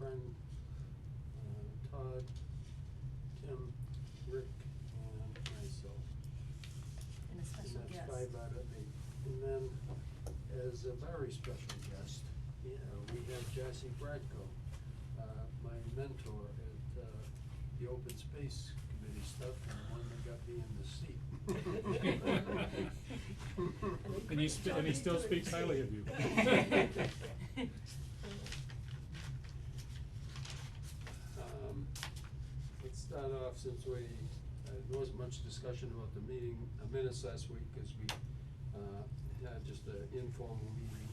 Karen, Todd, Tim, Rick, and myself. And a special And guest. that's 5 out of 8. And then, as a very special guest, we have Jassy Bradco, my mentor at the Open Space Committee stuff, and the one that got me in the seat. And he still speaks highly of you. Let's start off, since there wasn't much discussion about the minutes last week, because we had just an informal meeting.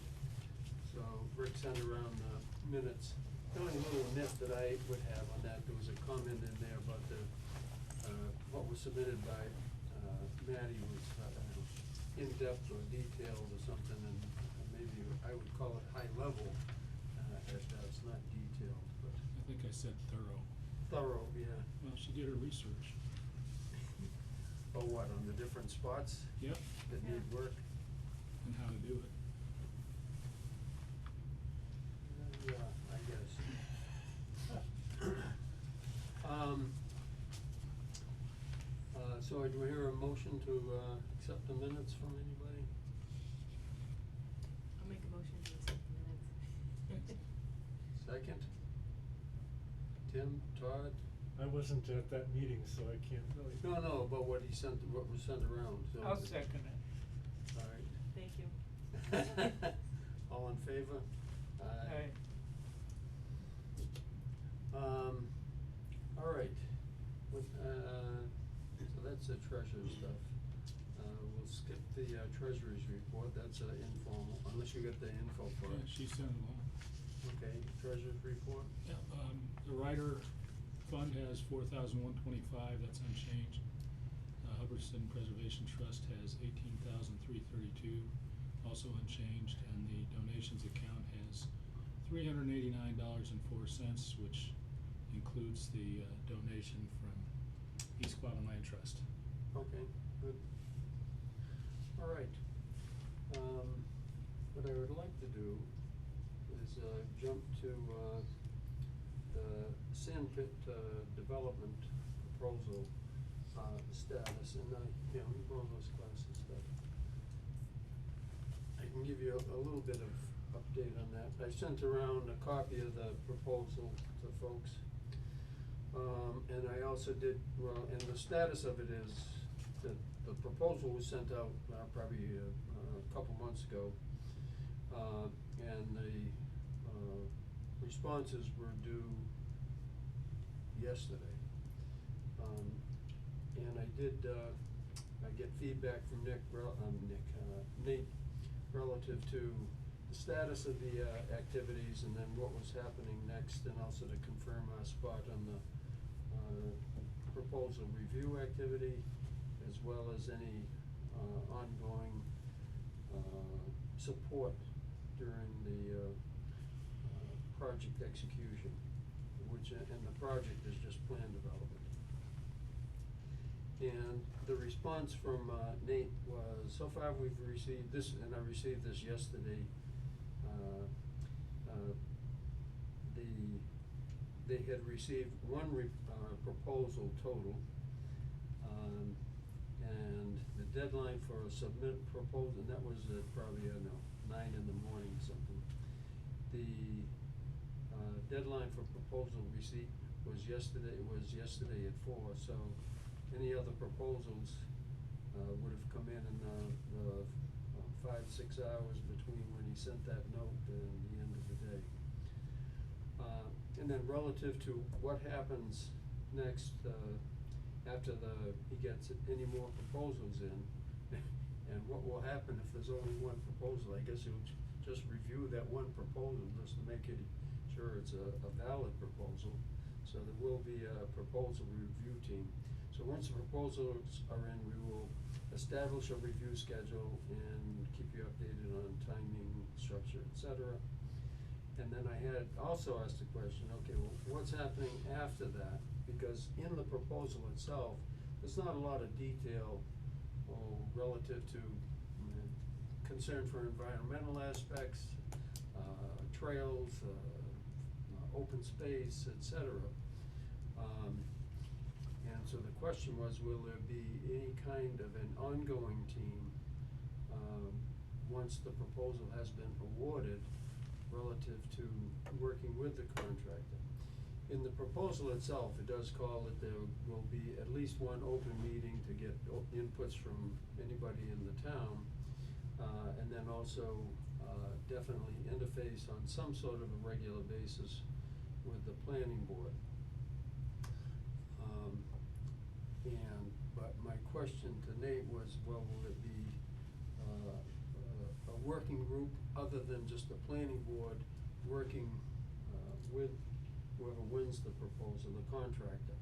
So Rick sent around the minutes. The only little nit that I would have on that, there was a comment in there about what was submitted by Maddie was in-depth or detailed or something, and maybe I would call it high level, it's not detailed, but. I think I said thorough. Thorough, yeah. Well, she did her research. Oh, what, on the different spots? Yep. That need work? And how to do it. Yeah, I guess. So do we hear a motion to accept the minutes from anybody? I'll make a motion to accept the minutes. Second? Tim, Todd? I wasn't at that meeting, so I can't really. No, about what was sent around, so. I'll second it. All right. Thank you. All in favor? Aye. All right, so that's the treasurer's stuff. We'll skip the treasurer's report, that's informal, unless you got the info for Yeah, it. she sent it along. Okay, treasurer's report? Yeah, the Ryder Fund has $4,125, that's unchanged. Hubbardston Preservation Trust has $18,332, also unchanged, and the donations account has $389.04, which includes the donation from East Quabbin Land Trust. Okay, good. All right. What I would like to do is jump to the sand pit development proposal status, and we go on those classes stuff. I can give you a little bit of update on that. I sent around a copy of the proposal to folks. And I also did, and the status of it is that the proposal was sent out probably a couple months ago, and the responses were due yesterday. And I did, I get feedback from Nate, relative to the status of the activities, and then what was happening next, and also to confirm our spot on the proposal review activity, as well as any ongoing support during the project execution, and the project is just plan development. And the response from Nate was, so far we've received this, and I received this yesterday, they had received one proposal total, and the deadline for a submit proposal, and that was at probably, I don't know, 9 in the morning or something. The deadline for proposal receipt was yesterday at 4, so any other proposals would have come in the 5-6 hours between when he sent that note and the end of the day. And then relative to what happens next after he gets any more proposals in, and what will happen if there's only one proposal. I guess he'll just review that one proposal just to make it sure it's a valid proposal. So there will be a proposal review team. So once the proposals are in, we will establish a review schedule and keep you updated on timing, structure, etc. And then I had also asked the question, okay, well, what's happening after that? Because in the proposal itself, there's not a lot of detail relative to concern for environmental aspects, trails, open space, et cetera. And so the question was, will there be any kind of an ongoing team, once the proposal has been awarded relative to working with the contractor? In the proposal itself, it does call that there will be at least one open meeting to get inputs from anybody in the town, and then also, definitely interface on some sort of a regular basis with the planning board. But my question to Nate was, well, will it be, a working group other than just the planning board working, with whoever wins the proposal, the contractor?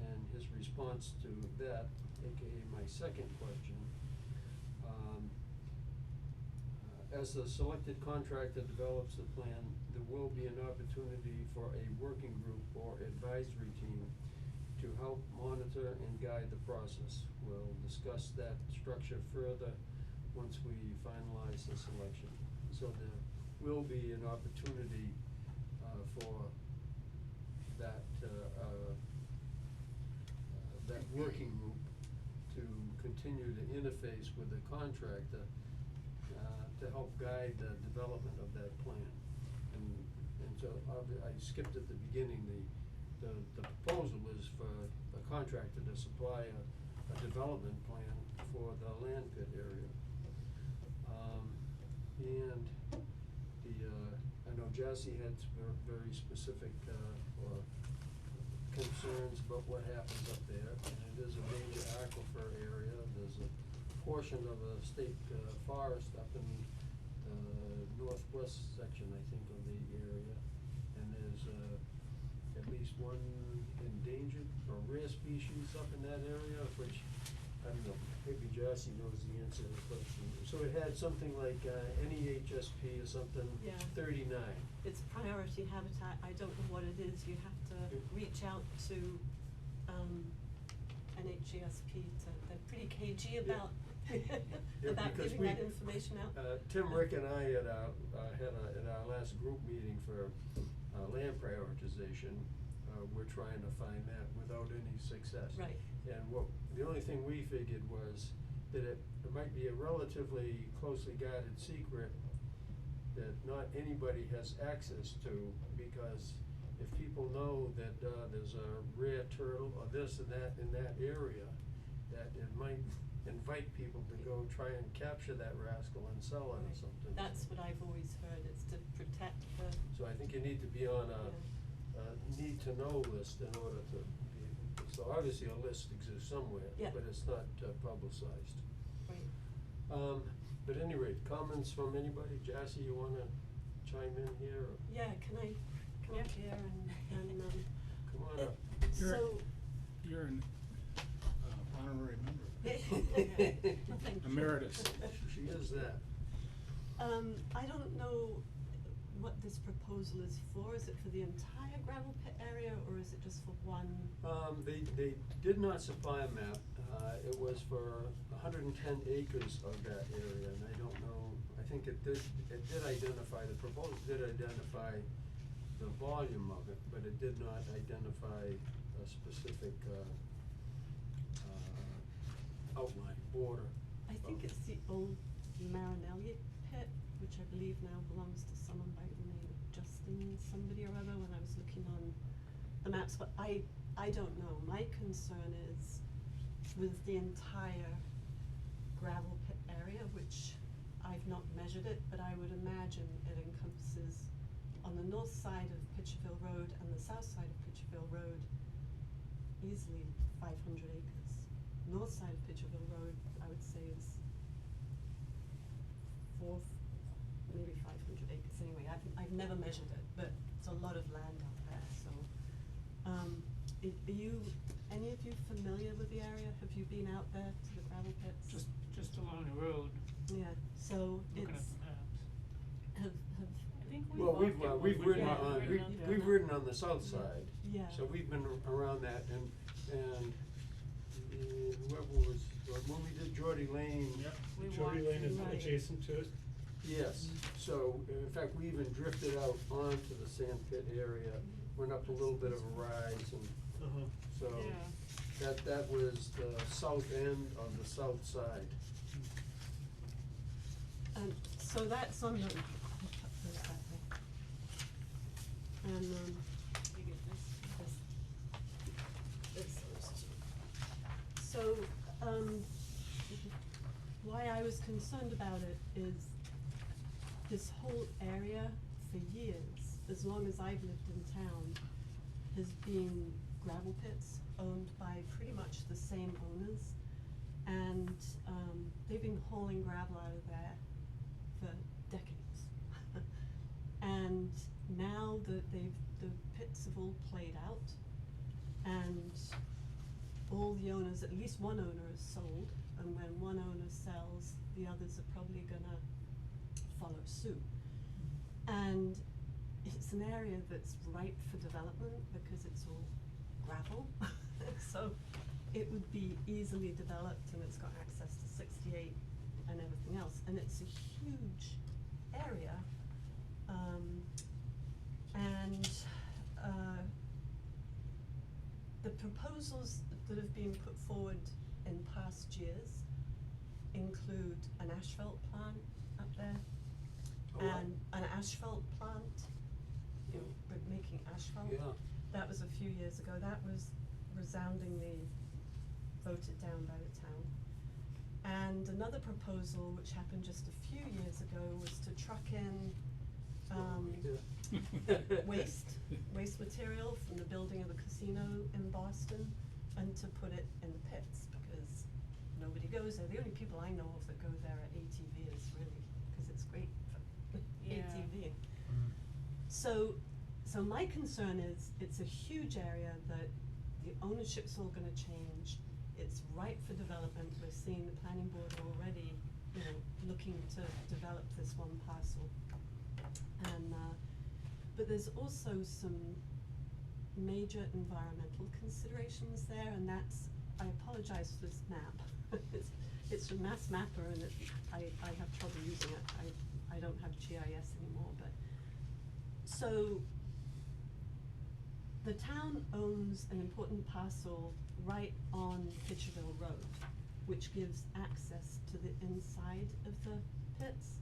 And his response to that, AKA my second question, as the selected contractor develops the plan, there will be an opportunity for a working group or advisory team to help monitor and guide the process. We'll discuss that structure further once we finalize the selection. So there will be an opportunity, for that, that working group to continue to interface with the contractor, to help guide the development of that plan. And so I skipped at the beginning, the proposal is for a contractor to supply a development plan for the land pit area. And I know Jassy had very specific, or concerns about what happens up there, and it is a major aquifer area. There's a portion of a state forest up in northwest section, I think, of the area, and there's at least one endangered or rare species up in that area, which, I don't know, maybe Jassy knows the answer to the question. So it had something like NEHSP or something, Yeah. 39. It's priority habitat, I don't know what it is, you have to reach out to, NHGSP they're pretty cagey about, Yeah, about because giving that information out. Tim, Rick and I at our last group meeting for land prioritization, we're trying to find that without any success. Right. And the only thing we figured was that it might be a relatively closely guarded secret that not anybody has access to, because if people know that there's a rare turtle or this and that in that area, that it might invite people to go try and capture that rascal and sell it or Right. something. That's what I've always heard, it's to protect the. So I think you need to be on a Yeah. need to know list in order to be, so obviously a list exists somewhere, Yeah. but it's not publicized. Right. But at any rate, comments from anybody? Jassy, you wanna chime in here, or Yeah, can I come up here and come on up? so. You're an honorary member. Thank you. Emeritus. She is that. I don't know what this proposal is for, is it for the entire gravel pit area, or is it just for one? They did not supply a map, it was for 110 acres of that area, and I don't know, I think it did identify, the proposal did identify the volume of it, but it did not identify a specific, outline, border. I think it's the old Marinelli pit, which I believe now belongs to someone by the name of Justin somebody or other when I was looking on the maps, but I don't know. My concern is with the entire gravel pit area, which I've not measured it, but I would imagine it encompasses on the north side of Pitcherville Road and the south side of Pitcherville Road easily 500 acres. North side of Pitcherville Road, I would say, is maybe 500 acres anyway. I've never measured it, but it's a lot of land out there, so. Are you, any of you familiar with the area? Have you been out there to the gravel pits? Just along the road, Yeah, so looking at it's, the maps. I think we Well, walked it we've once. ridden Yeah, on, ridden up there. we've ridden on the south side. Yeah. So we've been around that, and whoever was, when we did Geordie Lane. Yep. We Jody walked Lane is right. adjacent to it. Yes, so in fact, we even drifted out onto the sand pit area, went up a little bit of a rise and Uh-huh. so Yeah. that was the south end of the south side. So that's on the, I'll put that way. And, you get this those two. So, why I was concerned about it is this whole area for years, as long as I've lived in town, has been gravel pits owned by pretty much the same owners. And, they've been hauling gravel out of there for decades. And now the pits have all played out, and all the owners, at least one owner has sold, and when one owner sells, the others are probably gonna follow suit. And it's an area that's ripe for development because it's all gravel. So it would be easily developed, and it's got access to 68 and everything else, and it's a huge area. The proposals that have been put forward in past years include an asphalt plant up there. A what? And an asphalt plant, you know, making asphalt. Yeah. That was a few years ago. That was resoundingly voted down by the town. And another proposal, which happened just a few years ago, was to truck in, waste material from the building of the casino in Boston, and to put it in the pits, because nobody goes there. The only people I know of that go there are ATVers, really, because it's great for Yeah. ATVing. So my concern is, it's a huge area that the ownership's all gonna change. It's ripe for development. We're seeing the planning board already, you know, looking to develop this one parcel. And, but there's also some major environmental considerations there, and that's, I apologize for this map. It's from Mass Mapper, and I have trouble using it. I don't have GIS anymore, but, so, the town owns an important parcel right on Pitcherville Road, which gives access to the inside of the pits.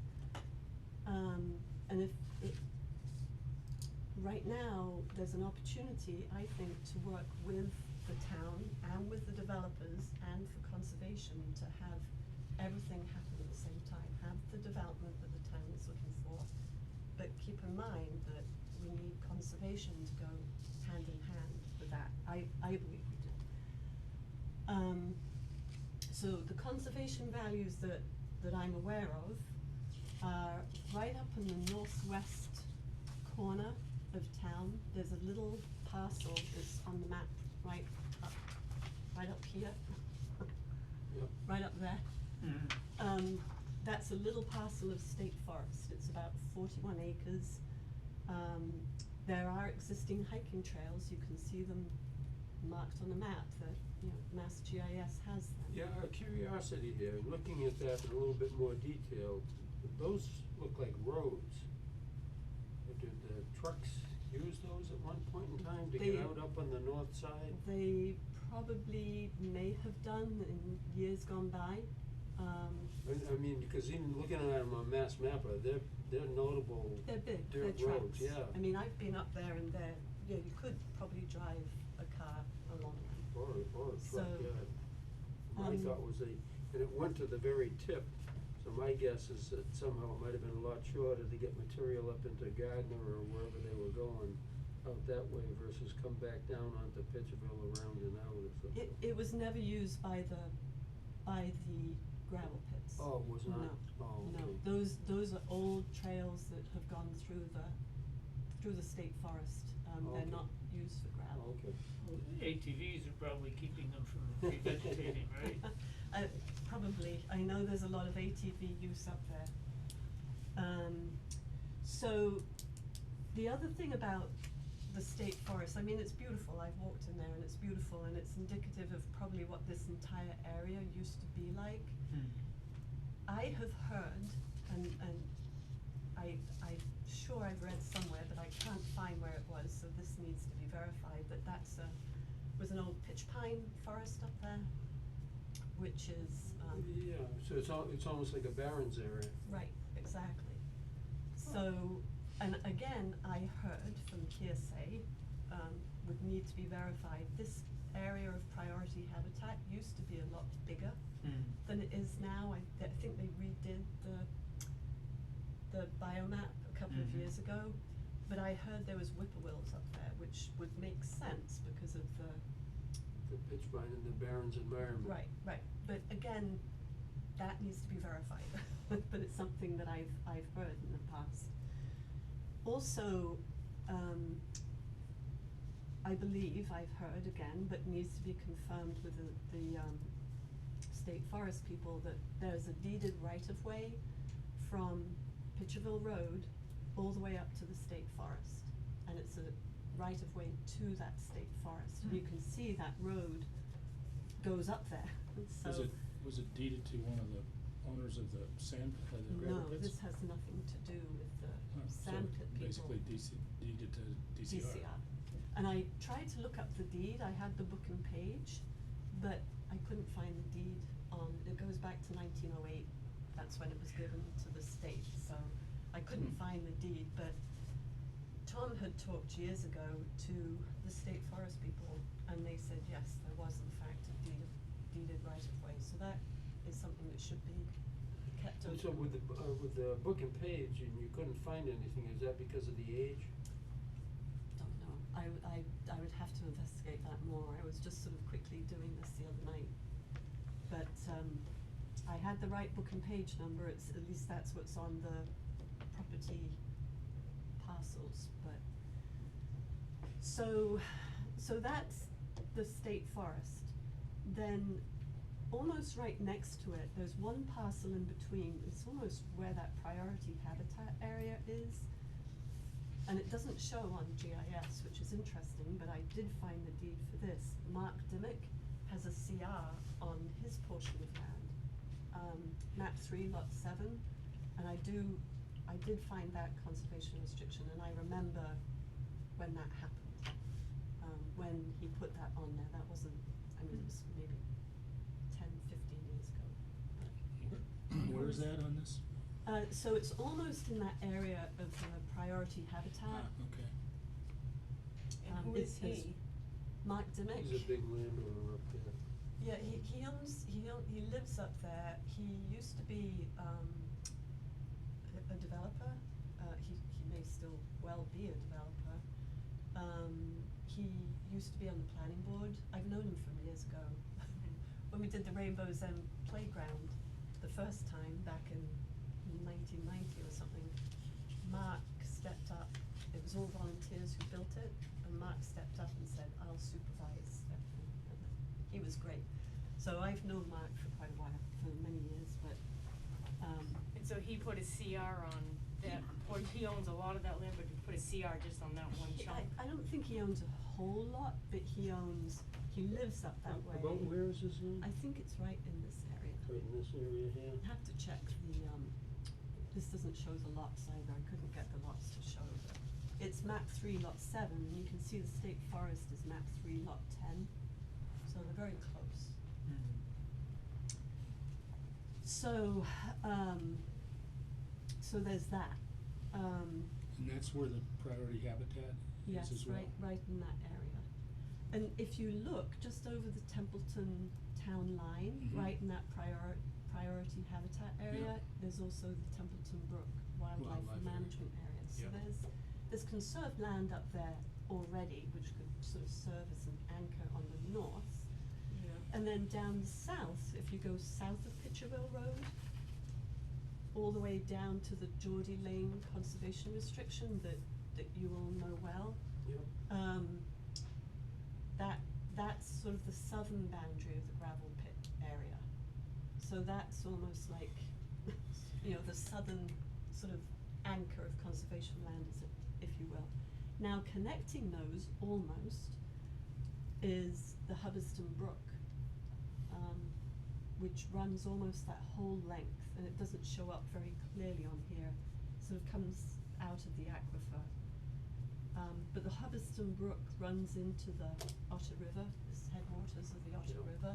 And right now, there's an opportunity, I think, to work with the town and with the developers and for conservation to have everything happen at the same time. Have the development that the town is looking for, but keep in mind that we need conservation to go hand in hand with that. I believe we do. So the conservation values that I'm aware of are right up in the northwest corner of town. There's a little parcel that's on the map right up here, Yep. right up there. Mm. That's a little parcel of state forest. It's about 41 acres. There are existing hiking trails. You can see them marked on the map that, you know, Mass GIS has them. Yeah, out of curiosity here, looking at that in a little bit more detail, those look like roads. Did the trucks use those at one point in time to They- get out up on the north side? They probably may have done in years gone by. I mean, because even looking at them on Mass Mapper, they're notable They're big, they're dirt roads, trucks. yeah. I mean, I've been up there and you could probably drive a car along them. Or a truck, So, yeah. My thought was and it went to the very tip, so my guess is that somehow it might have been a lot shorter to get material up into Gardner or wherever they were going out that way versus come back down onto Pitcherville around and out or something. It was never used by the gravel pits. Oh, it was not? No, Oh, no, okay. those are old trails that have gone through the state forest. They're Okay. not used for gravel. Okay. ATVs are probably keeping them from revegetating, right? Probably, I know there's a lot of ATV use up there. So, the other thing about the state forest, I mean, it's beautiful, I've walked in there and it's beautiful, and it's indicative of probably what this entire area used to be like. Hmm. I have heard, and I'm sure I've read somewhere, but I can't find where it was, so this needs to be verified, but was an old pitch pine forest up there, which is, Yeah, so it's almost like a Barrens area. right, exactly. So, and again, I heard from hearsay, would need to be verified, this area of priority habitat used to be a lot bigger than it is now. I think they redid the biomap a couple of years ago, but I heard there was whippoorwills up there, which would make sense because of the, The pitch pine and the Barrens environment. right, but again, that needs to be verified, but it's something that I've heard in the past. Also, I believe I've heard again, but needs to be confirmed with the state forest people, that there's a deeded right-of-way from Pitcherville Road all the way up to the state forest, and it's a right-of-way to that state forest. You can see that road goes up there, so. Was it deeded to one of the owners of the sand, the gravel No, pits? this has nothing to do with the Oh, sand so pit people. basically deeded to DCR. And I tried to look up the deed, I had the book and page, but I couldn't find the deed it goes back to 1908, that's when it was given to the state, so I couldn't find the deed, but Tom had talked years ago to the state forest people, and they said, yes, there was in fact a deeded right-of-way, so that is something that should be kept And open. so with the book and page, and you couldn't find anything, is that because of the age? Don't know, I would have to investigate that more, I was just sort of quickly doing this the other night. But, I had the right book and page number, at least that's what's on the property parcels, but. So that's the state forest. Then, almost right next to it, there's one parcel in between, it's almost where that priority habitat area is. And it doesn't show on GIS, which is interesting, but I did find the deed for this. Mark Dimmick has a CR on his portion of land, map 3, lot 7, and I did find that conservation restriction, and I remember when that happened, when he put that on there. That wasn't, I mean, it was maybe 10, 15 years ago. Where is that on this? So it's almost in that area of priority habitat. Okay. And who is he? Mark Dimmick. He's a big landowner up there. Yeah, he lives up there. He used to be a developer. He may still well be a developer. He used to be on the planning board. I've known him from years ago. When we did the Rainbow's End playground the first time back in 1990 or something, Mark stepped up. It was all volunteers who built it, and Mark stepped up and said, I'll supervise everything. And he was great. So I've known Mark for quite a while, for many years, but, And so he put a CR on that, or he owns a lot of that land, but he put a CR just on that one chunk. I don't think he owns a whole lot, but he lives up that way. About where is this land? I think it's right in this area. Right in this area here? I have to check this doesn't show the lots either, I couldn't get the lots to show, but it's map 3, lot 7, and you can see the state forest is map 3, lot 10, so they're very close. So, so there's that, And that's where the priority habitat yes, is as well? right in that area. And if you look just over the Templeton town line, right in that priority habitat area, there's also the Templeton Brook Wildlife Wildlife area. Management Area. So Yep. there's conserved land up there already, which could sort of serve as an anchor on the north. Yeah. And then down south, if you go south of Pitcherville Road, all the way down to the Geordie Lane Conservation Restriction that you all know well. Yep. That's sort of the southern boundary of the gravel pit area. So that's almost like, the southern sort of anchor of conservation land, if you will. Now connecting those almost is the Hubbardston Brook, which runs almost that whole length, and it doesn't show up very clearly on here sort of comes out of the aquifer. But the Hubbardston Brook runs into the Otter River, it's headwaters of the Otter Yep. River.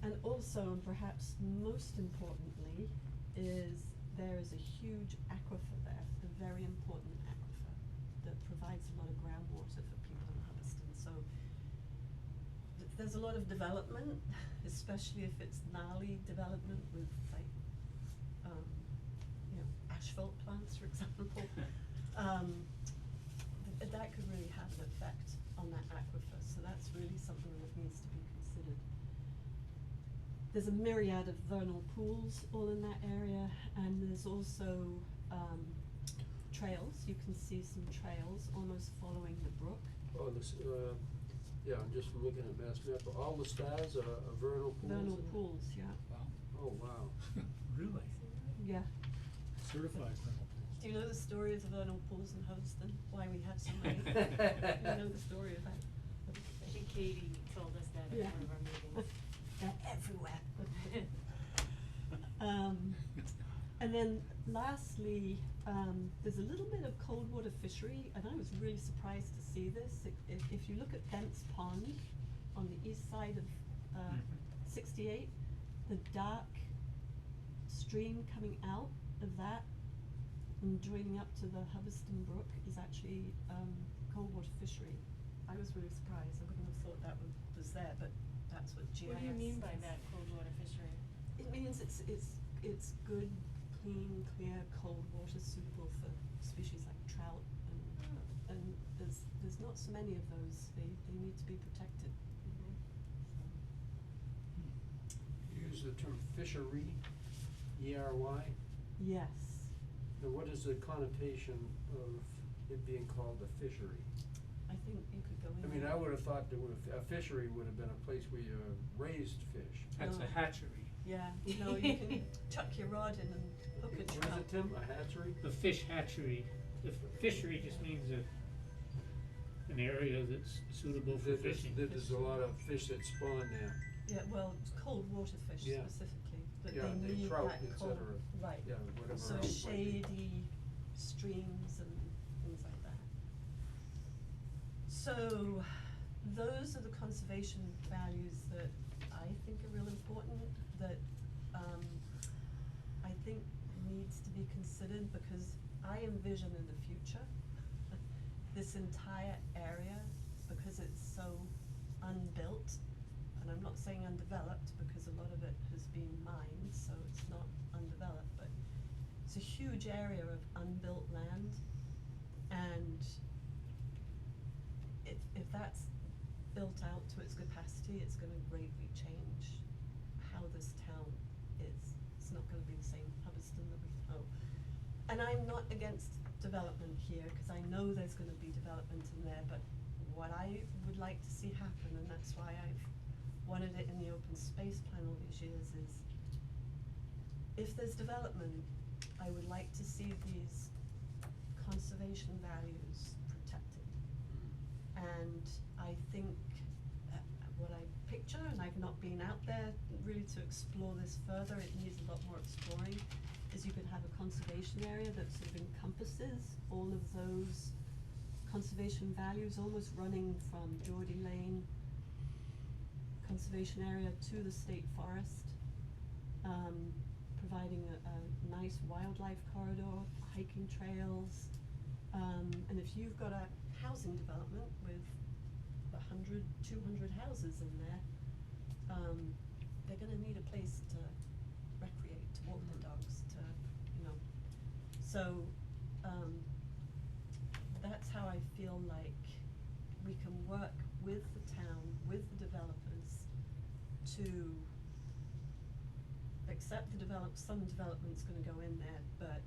And also, and perhaps most importantly, is there is a huge aquifer there, a very important aquifer that provides a lot of groundwater for people in Hubbardston. So there's a lot of development, especially if it's gnarly development with like, you know, asphalt plants, for example. That could really have an effect on that aquifer, so that's really something that needs to be considered. There's a myriad of vernal pools all in that area, and there's also trails. You can see some trails almost following the brook. Oh, this, yeah, I'm just looking at Mass Map, all the stars are vernal pools? Vernal in it? pools, yeah. Wow. Oh, wow. Really? Yeah. Certified vernal pools. Do you know the story of the vernal pools in Hubbardston? Why we have so many? You know the story of that? I think Katie told us that at one of our meetings. They're everywhere. And then lastly, there's a little bit of cold water fishery, and I was really surprised to see this. If you look at Bent's Pond on the east side of 68, the dark stream coming out of that and joining up to the Hubbardston Brook is actually cold water fishery. I was really surprised. I wouldn't have thought that was there, but that's what GIS What do you mean by is. that, cold water fishery? It means it's good, clean, clear, cold water suitable for species like trout and there's not so many of those. They need to be protected. You use the term fishery, E-R-Y. Yes. Now, what is the connotation of it being called a fishery? I think you could go in. I mean, there. I would have thought that a fishery would have been a place where you raised fish. That's No. a hatchery. Yeah, no, you can chuck your rod in and hook a trout. What is it, Tim? A hatchery? A fish hatchery, the fishery just means an area that's suitable for That fishing. there's a lot of fish that spawn there. Yeah, well, it's cold water fish Yeah. specifically, but Yeah, they they need trout, that et cold, cetera. right. Yeah, whatever So else might be. shady streams and things like that. So, those are the conservation values that I think are real important, that, I think needs to be considered, because I envision in the future, this entire area, because it's so unbuilt, and I'm not saying undeveloped, because a lot of it has been mined, so it's not undeveloped, but it's a huge area of unbuilt land, and if that's built out to its capacity, it's gonna greatly change how this town is. It's not gonna be the same Hubbardston that we know. And I'm not against development here, cause I know there's gonna be development in there, but what I would like to see happen, and that's why I've wanted it in the open space plan all these years, is if there's development, I would like to see these conservation values protected. And I think what I picture, and I've not been out there really to explore this further, it needs a lot more exploring, is you could have a conservation area that sort of encompasses all of those conservation values, almost running from Geordie Lane conservation area to the state forest, providing a nice wildlife corridor, hiking trails, and if you've got a housing development with 100, 200 houses in there, they're gonna need a place to recreate, to walk their dogs, to, you know. So, that's how I feel like we can work with the town, with the developers, to accept some development's gonna go in there, but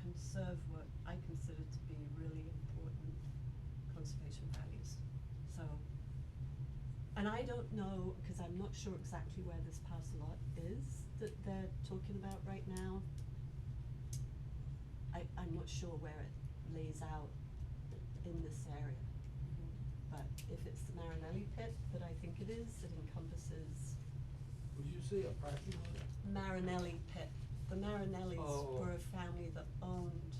conserve what I consider to be really important conservation values. So, and I don't know, cause I'm not sure exactly where this parcel lot is that they're talking about right now. I'm not sure where it lays out in this area. But if it's the Marinelli pit that I think it is, it encompasses Would you say a parking lot? Marinelli pit, the Marinellis Oh. were a family that owned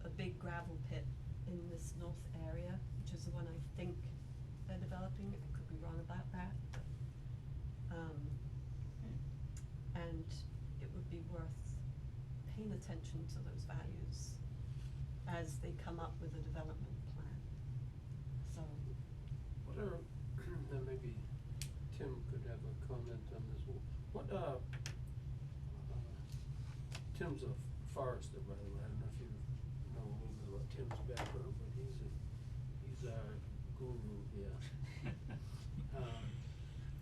a big gravel pit in this north area, which is the one I think they're developing. I could be wrong about that, but, and it would be worth paying attention to those values as they come up with a development plan. So, What are, and maybe Tim could have a comment on this. What, Tim's a forester, by the way. I don't know if you know a little bit about Tim's background, but he's our guru here.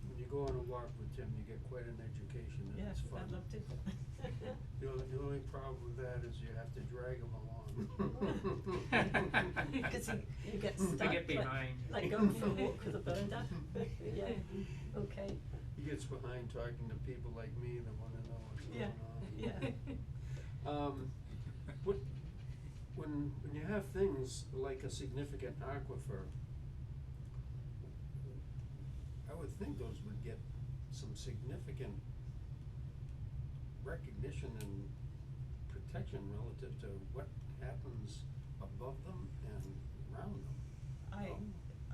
When you go on a walk with Tim, you get quite an education, and yeah, it's fun. I'd love to. The only problem with that is you have to drag him along. Cause you get They stuck, get behind. like going for a walk with a bird up. Yeah, okay, He gets behind talking to people like me that wanna know what's going yeah, on. yeah. When you have things like a significant aquifer, I would think those would get some significant recognition and protection relative to what happens above them and around them.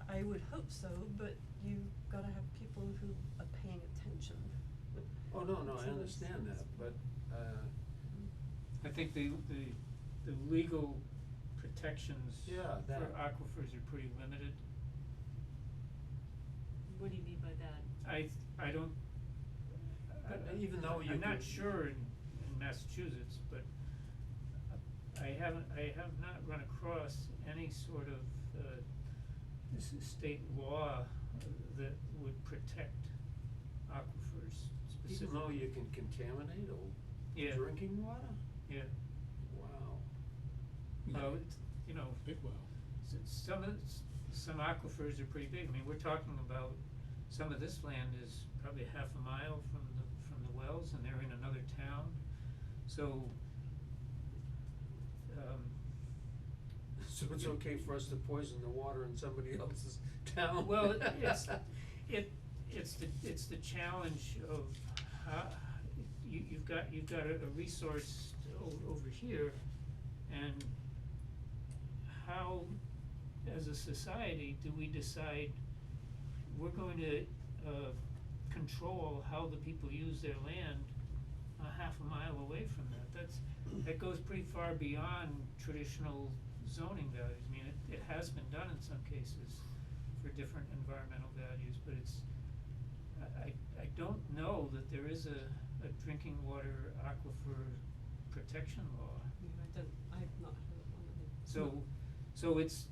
I would hope so, but you gotta have people who are paying attention. Oh, no, I to those understand things. that, but, I think the legal protections Yeah, for that. aquifers are pretty limited. What do you mean by that? I don't. But even though you I'm not could- sure in Massachusetts, but I have not run across any sort of, state law that would protect aquifers specifically. Even though you can contaminate Yeah. drinking water? Yeah, Wow. well, it's, Big well. some aquifers are pretty big. I mean, we're talking about, some of this land is probably half a mile from the wells, and they're in another town. So, So it's okay for us to poison the water in somebody else's town? well, it's the challenge of how, you've got a resource over here, and how, as a society, do we decide we're going to, control how the people use their land a half a mile away from that? That goes pretty far beyond traditional zoning values. I mean, it has been done in some cases for different environmental values, but I don't know that there is a drinking water aquifer protection law. I've not heard of one of them. So it's.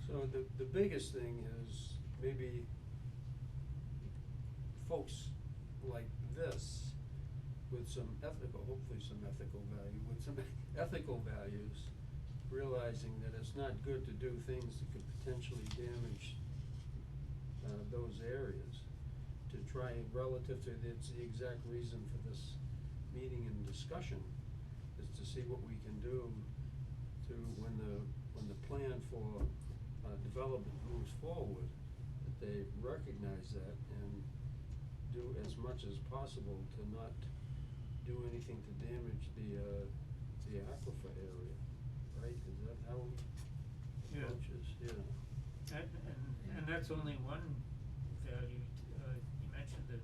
So the biggest thing is maybe folks like this with hopefully some ethical value, with some ethical values, realizing that it's not good to do things that could potentially damage those areas, to try relative to, it's the exact reason for this meeting and discussion, is to see what we can do to, when the plan for development moves forward, that they recognize that and do as much as possible to not do anything to damage the aquifer area, right? Is that how we Yeah. approach this? Yeah. And that's only one value. You mentioned the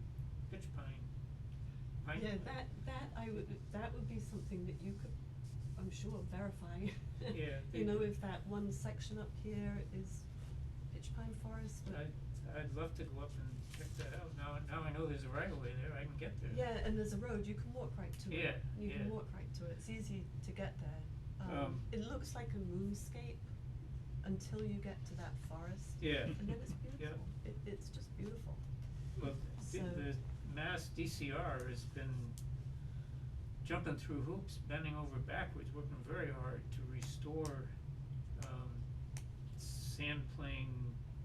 pitch pine. Yeah, that would be something that you could, I'm sure, verify. Yeah, You know, if that one section up here is pitch pine forest. I'd love to go up and check that out. Now I know there's a right of way there, I can get there. Yeah, and there's a road, you can walk right to it. Yeah, You can yeah. walk right to it, it's easy to get there. It looks like a moonscape until you get to that forest. Yeah. And then it's Yeah. beautiful, it's just beautiful. Well, the Mass DCR has been jumping through hoops, bending over backwards, working very hard to restore, sand plain,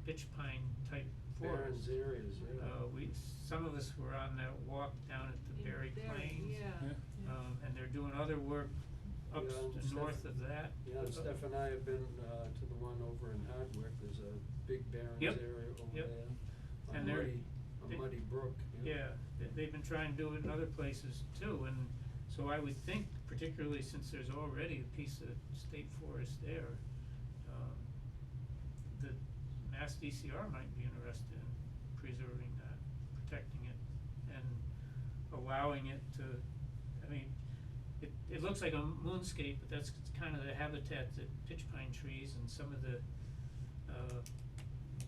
pitch pine type Barrens forests. areas, yeah. Some of us were on that walk down at the Berry Plains. Yeah. And they're doing other work up Yeah, and to north of that. Yeah, and Steph and I have been to the one over in Hardwick, there's a big Barrens Yep, area over yep. there. And they're- A muddy brook. Yeah, they've been trying to do it in other places too, and so I would think, particularly since there's already a piece of state forest there, the Mass DCR might be interested in preserving that, protecting it, and allowing it to, I mean, it looks like a moonscape, but that's kind of the habitat that pitch pine trees and some of the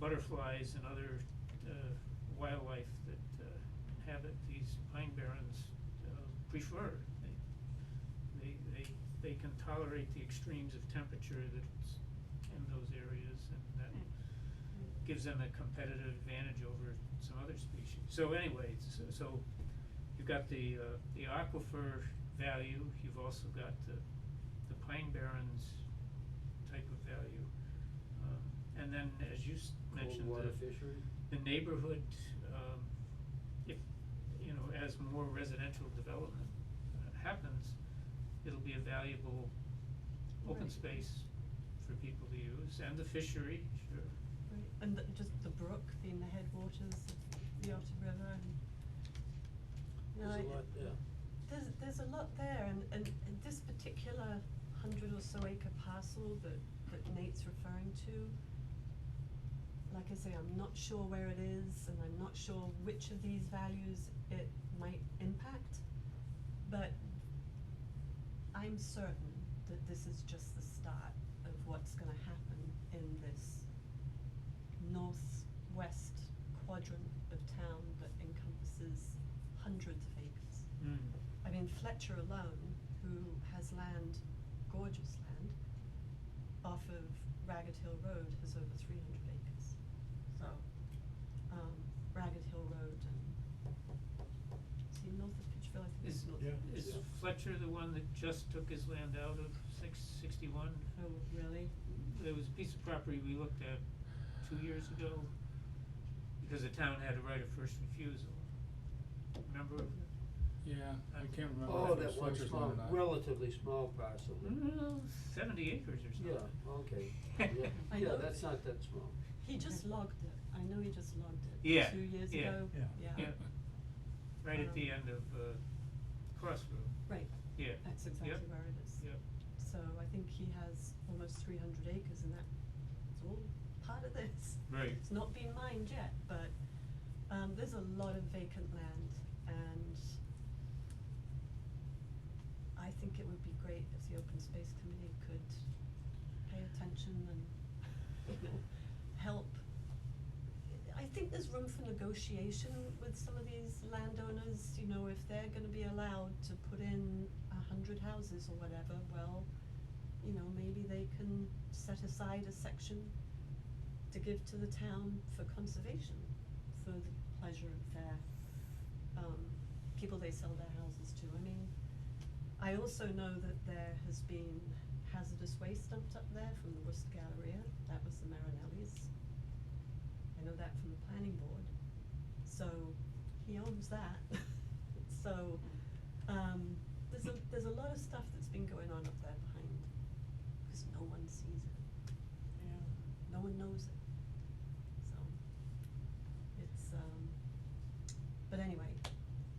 butterflies and other wildlife that inhabit these pine barrens prefer. They can tolerate the extremes of temperature that's in those areas, and that gives them a competitive advantage over some other species. So anyway, so you've got the aquifer value, you've also got the pine barrens type of value. And then as you mentioned, Cold water fishery? the neighborhood, if, you know, as more residential development happens, it'll be a valuable open Right. space for people to use, and the fishery, sure. Right, and just the brook being the headwaters of the Otter River, and you know, There's a lot there. there's a lot there, and this particular 100 or so acre parcel that Nate's referring to, like I say, I'm not sure where it is, and I'm not sure which of these values it might impact, but I'm certain that this is just the start of what's gonna happen in this northwest quadrant of town that encompasses hundreds of acres. I mean, Fletcher alone, who has land, gorgeous land, off of Ragged Hill Road has over 300 acres. So, Ragged Hill Road and, see, north of Pittsfield, I think it's north. Yeah. Is Yeah. Fletcher the one that just took his land out of 661? Oh, really? There was a piece of property we looked at 2 years ago, because the town had a right of first refusal. Remember? Yeah, I can't remember Oh, if it that was one Fletcher's small, land or not. relatively small parcel. 70 acres or something. Yeah, okay, I yeah, know. that's not that small. He just logged it. I know he just logged it. Yeah, 2 years yeah. ago. Yeah. Yeah, right at the end of Crossroad. Right. Yeah. That's exactly Yep. where it is. Yep. So I think he has almost 300 acres, and it's all part of this. Right. It's not been mined yet, but there's a lot of vacant land, and I think it would be great if the Open Space Committee could pay attention and, you know, help. I think there's room for negotiation with some of these landowners, you know, if they're gonna be allowed to put in 100 houses or whatever, well, you know, maybe they can set aside a section to give to the town for conservation, for the pleasure of their, people they sell their houses to. I mean, I also know that there has been hazardous waste dumped up there from the Worcester Galleria. That was the Marinellis. I know that from the planning board. So he owns that. So there's a lot of stuff that's been going on up there behind, because no one sees it. No one knows it. So it's but anyway,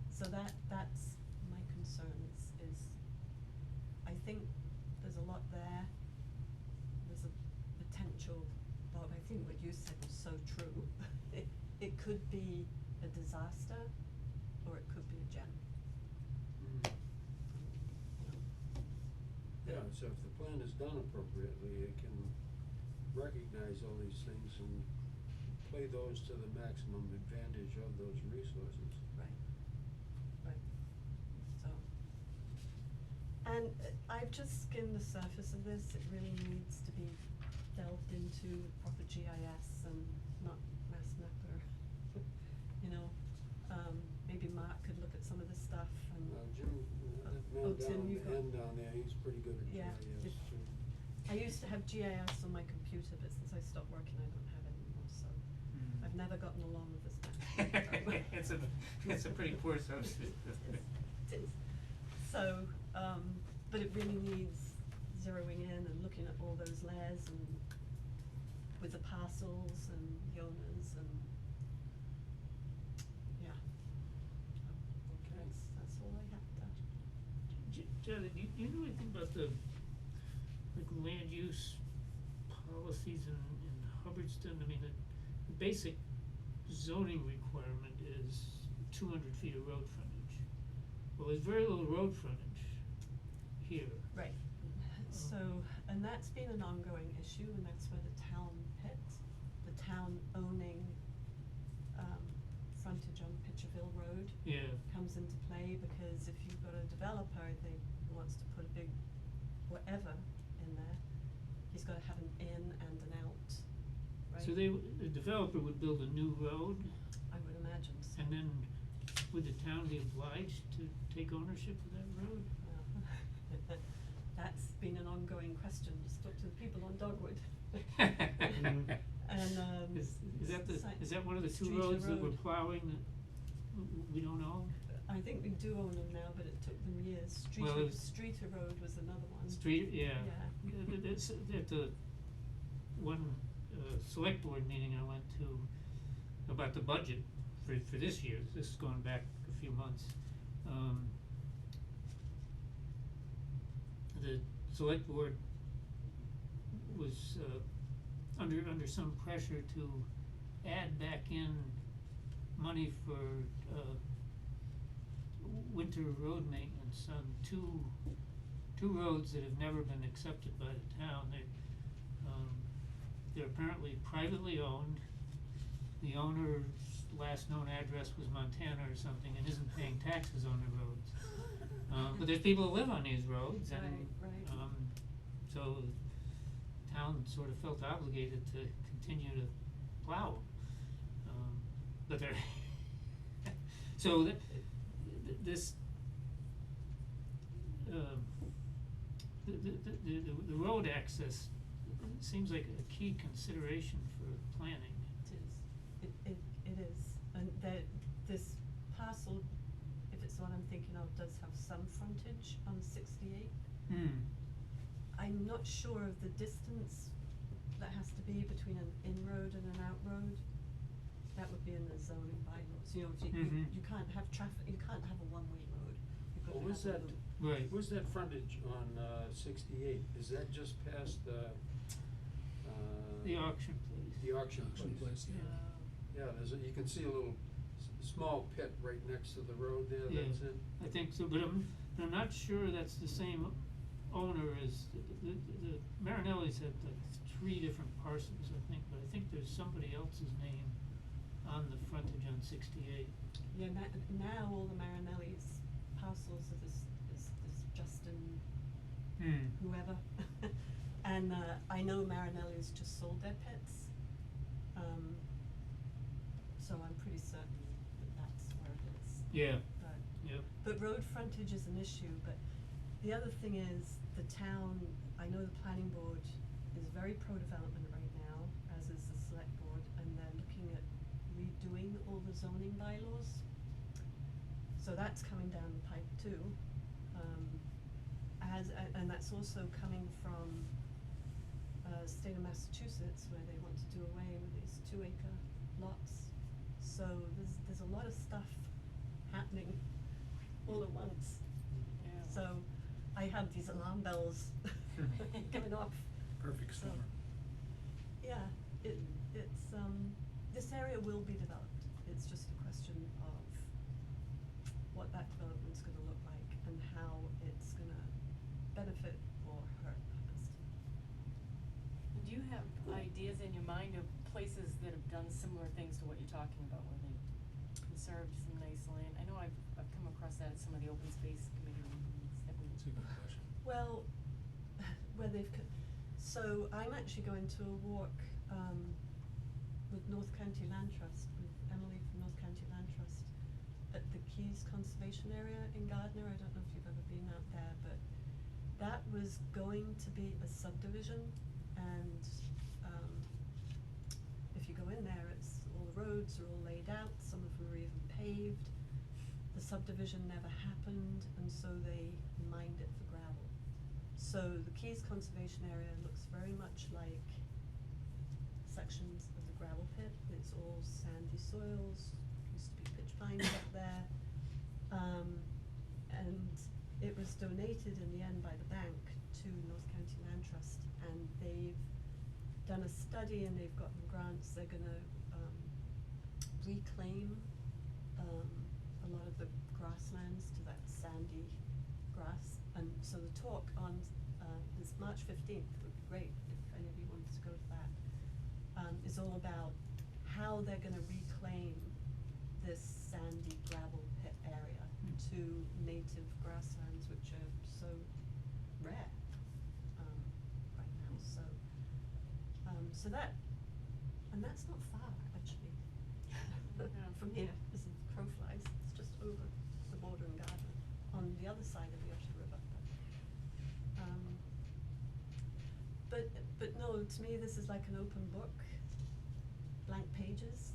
so that's my concern is I think there's a lot there. There's a potential, Bob, I think what you said was so true. It could be a disaster, or it could be a gem. Yeah, so if the plan is done appropriately, it can recognize all these things and play those to the maximum advantage of those resources. Right. So, and I've just skimmed the surface of this. It really needs to be delved into proper GIS and not mass mapper. You know, maybe Mark could look at some of this stuff and. Jim, that Oh, man Tim, down, you've the got- end down there, he's pretty good at Yeah, GIS too. I used to have GIS on my computer, but since I stopped working, I don't have it anymore, so I've never gotten along with this map. It's a pretty poor substitute. It is. So, but it really needs zeroing in and looking at all those layers and with the parcels and the owners and, yeah. Charlie, do you know anything about the, like, land use policies in Hubbardston? I mean, the basic zoning requirement is 200 feet of road frontage. Well, there's very little road frontage here. Right, so, and that's been an ongoing issue, and that's where the town pit, the town owning, frontage on Pitcherville Road Yeah. comes into play, because if you've got a developer, who wants to put a big whatever in there, he's gotta have an in and an out, right? So the developer would build a new road, I would imagine so. and then would the town be obliged to take ownership of that road? Well, that's been an ongoing question, just talk to the people on Dogwood. And, Is that one of the two Streeter roads that we're Road. plowing that we don't own? I think we do own them now, but it took them years. Well, it was- Streeter Road was another one. Yeah. Yeah. That's at the one select board meeting I went to about the budget for this year, this is going back a few months. The select board was under some pressure to add back in money for winter road maintenance on two roads that have never been accepted by the town. They're apparently privately owned. The owner's last known address was Montana or something and isn't paying taxes on the roads. But there's people who live on these roads, and Right. so the town sort of felt obligated to continue to plow 'em. But they're so this the road access seems like a key consideration for planning. It is, and this parcel, if it's the one I'm thinking of, does have some frontage on 68. I'm not sure of the distance that has to be between an in-road and an out-road. That would be in the zoning bylaws, you know, if you can't have traffic, you can't have a one-way road. You've got to Well, where's have a that, loop. Right. where's that frontage on 68? Is that just past The auction place. the auction Auction place? place, yeah. Yeah, you can see a little small pit right next to the road there, Yeah. that's it. I think so, but I'm not sure that's the same owner as the Marinelli's had like 3 different parcels, I think, but I think there's somebody else's name on the frontage on 68. Yeah, now all the Marinelli's parcels are this Justin whoever. And I know Marinelli's just sold their pits. So I'm pretty certain that that's where it is. Yeah. But Yep. but road frontage is an issue, but the other thing is the town, I know the planning board is very pro-development right now, as is the select board, and they're looking at redoing all the zoning bylaws. So that's coming down the pipe too. And that's also coming from state of Massachusetts, where they want to do away with these 2-acre lots. So there's a lot of stuff happening all at once. Yeah. So I have these alarm bells going off. Perfect So, storm. yeah, it's this area will be developed. It's just a question of what that development's gonna look like and how it's gonna benefit or hurt Hubbardston. Do you have ideas in your mind of places that have done similar things to what you're talking about, where they conserved some nice land? I know I've come across that at some of the open space committee meetings that we. That's a good question. Well, where they've so I'm actually going to a walk with North County Land Trust, with Emily from North County Land Trust, at the Keys Conservation Area in Gardner. I don't know if you've ever been out there, but that was going to be a subdivision, and if you go in there, it's all the roads are all laid out, some of them are even paved. The subdivision never happened, and so they mined it for gravel. So the Keys Conservation Area looks very much like sections of the gravel pit. It's all sandy soils, used to be pitch pines up there. And it was donated in the end by the bank to North County Land Trust, and they've done a study and they've gotten grants. They're gonna reclaim a lot of the grasslands to that sandy grass. And so the talk on this March 15th would be great if any of you wanted to go to that. Is all about how they're gonna reclaim this sandy gravel pit area to native grasslands, which are so rare right now. So that, and that's not far actually from here as the crow flies. It's just over the border in Gardner on the other side of the Otter River. But no, to me this is like an open book, blank pages,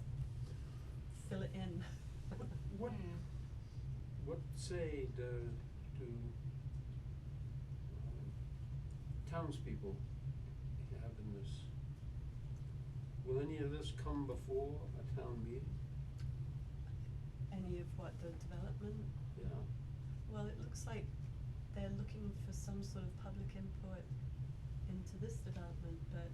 fill it in. What, what say do townspeople have in this? Will any of this come before a town meeting? Any of what, the development? Yeah. Well, it looks like they're looking for some sort of public input into this development, but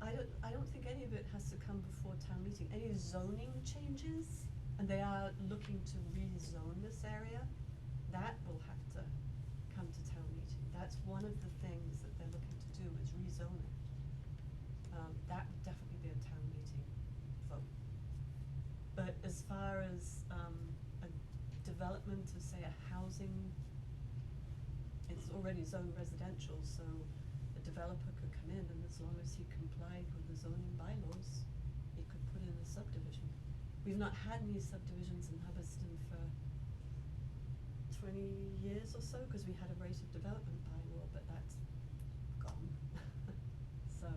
I don't think any of it has to come before town meeting. Any zoning changes, and they are looking to rezone this area, that will have to come to town meeting. That's one of the things that they're looking to do, is rezone it. That would definitely be a town meeting vote. But as far as a development of, say, a housing, it's already zoned residential, so a developer could come in, and as long as he complied with the zoning bylaws, he could put in a subdivision. We've not had any subdivisions in Hubbardston for 20 years or so, because we had a rate of development bylaw, but that's gone. So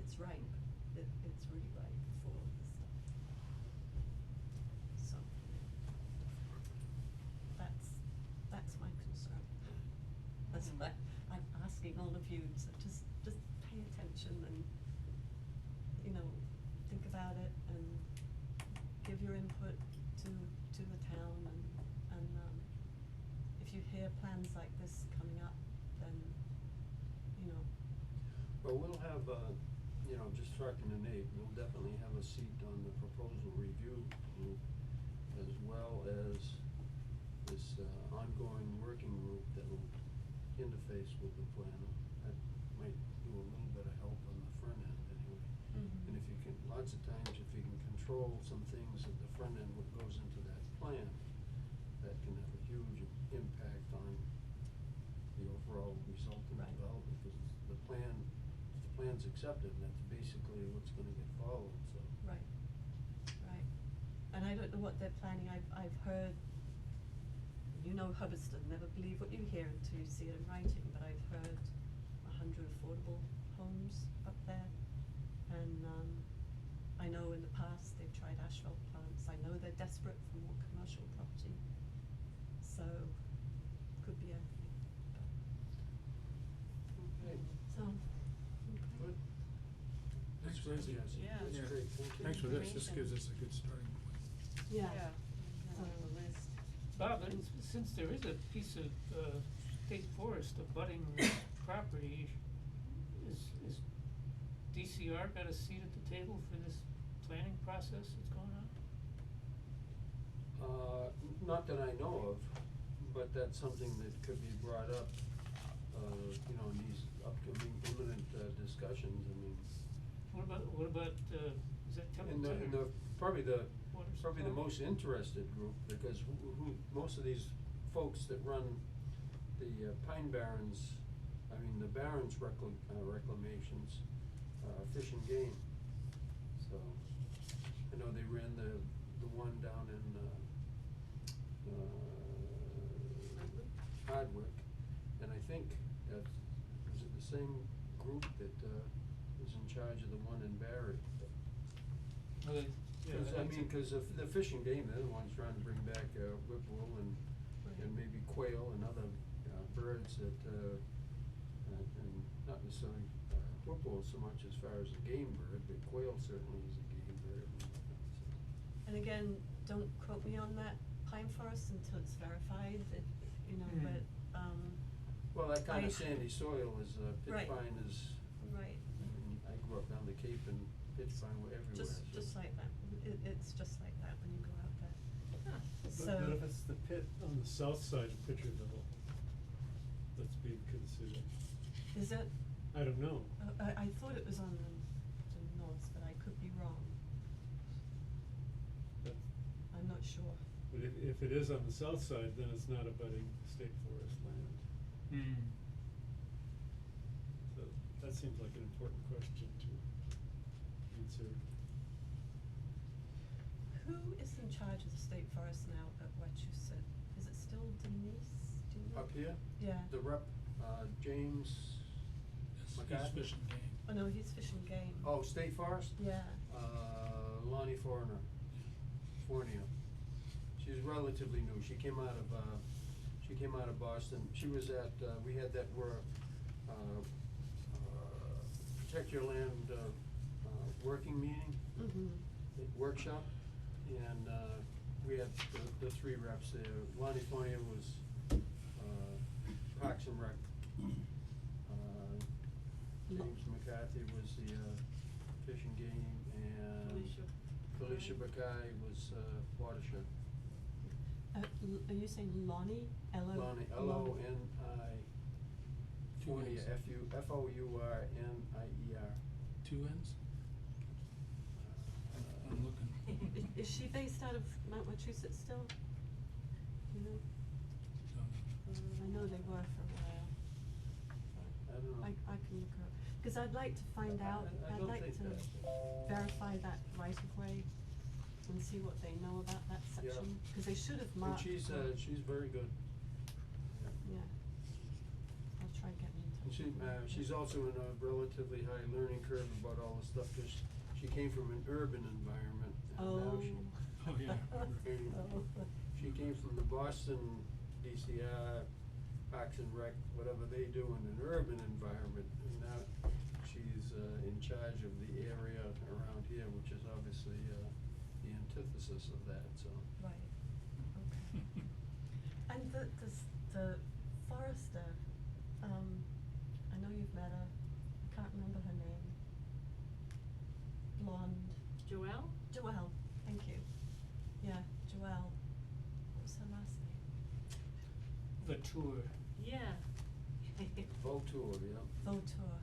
it's ripe. It's really ripe for all of this stuff. So that's my concern. That's why I'm asking all of you to just pay attention and, you know, think about it and give your input to the town, and if you hear plans like this coming up, then, you know. Well, we'll have, you know, just talking to Nate, we'll definitely have a seat on the proposal review group, as well as this ongoing working group that will interface with the planner. That might do a little bit of help on the front end anyway. Mm-hmm. And if you can, lots of times, if you can control some things at the front end, what goes into that plan, that can have a huge impact on the overall result of Right. development, because the plan's accepted, and that's basically what's gonna get followed, so. Right. And I don't know what they're planning. I've heard, you know, Hubbardston, never believe what you hear until you see it in writing, but I've heard 100 affordable homes up there. And I know in the past they've tried asphalt plants. I know they're desperate for more commercial property. So, could be anything. Okay. So, okay. Good. Thanks, Thanks, Lindsay. Jesse. Yeah. That's great, thank you. Thanks for this. This Information. gives us a good starting point. Yeah. On the list. Bob, since there is a piece of state forest abutting this property, is DCR got a seat at the table for this planning process that's going on? Not that I know of, but that's something that could be brought up, you know, in these upcoming imminent discussions. I mean, What about, is that in Templeton? the, probably the Water probably the supply? most interested group, because who most of these folks that run the Pine Barrens, I mean, the Barrens reclamations, Fish and Game. So, I know they ran the one down in Hardwick, and I think that's, is it the same group that is in charge of the one in Barry? Well, they- yeah, Cause I that's mean, a- cause the Fish and Game, they're the ones trying to bring back whippoorwill and maybe quail and other birds that and not necessarily whippoorwill so much as far as a game bird, but quail certainly is a game bird and whatnot, so. And again, don't quote me on that pine forest until it's verified that, you know, that kind I- of sandy soil is, pitch Right. pine is, Right, I grew up down the Cape and pitch pine were everywhere, so. just like that, it's just like that when you go out there. But So. if it's the pit on the south side of Pitcherville, that's being considered. Is it? I don't know. I thought it was on the north, but I could be wrong. But I'm not sure. if it is on the south side, then it's not abutting state forest land. So that seems like an important question to answer. Who is in charge of the state forest now at Wachusett? Is it still Denise? Do you know? Up here, Yeah. the rep, James He's McCarthy? fishing game. Oh, no, he's Fish and Game. Oh, State Forest? Yeah. Lonnie Fournier. She's relatively new. She came out of Boston. She was at, we had that Protect Your Land, working meeting, workshop, and, we had the three reps there. Lonnie Fournier was, Parks and Rec. James McCarthy was the, Fish and Game, and Felicia Bakay was, Watershed. Are you saying Lonnie? Lonnie, L-O-N-I, Fournier, Two N's. F-O-U-R-N-I-E-R. 2 N's? I'm looking. Is she based out of Mount Wachusett still? You know? Don't know. I know they were for a while. I don't know. I can look her up, cause I'd like to find out, I I'd don't like think to that- verify that right of way and see what they know about that Yeah. section, cause they should have And marked. she's very good. Yeah. I'll try getting in touch. And she's also in a relatively high learning curve about all the stuff, 'cause she came from an urban environment, and now she. Oh, yeah, I remember. Oh. She came from the Boston DCR, Parks and Rec, whatever they do in an urban environment, and now she's in charge of the area around here, which is obviously the antithesis of that, so. Right, okay. And the forester, I know you've met her, I can't remember her name. Blonde. Joelle? Joelle, thank you. Yeah, Joelle. What was her last name? Vautour. Yeah. Vautour, yeah, Vautour,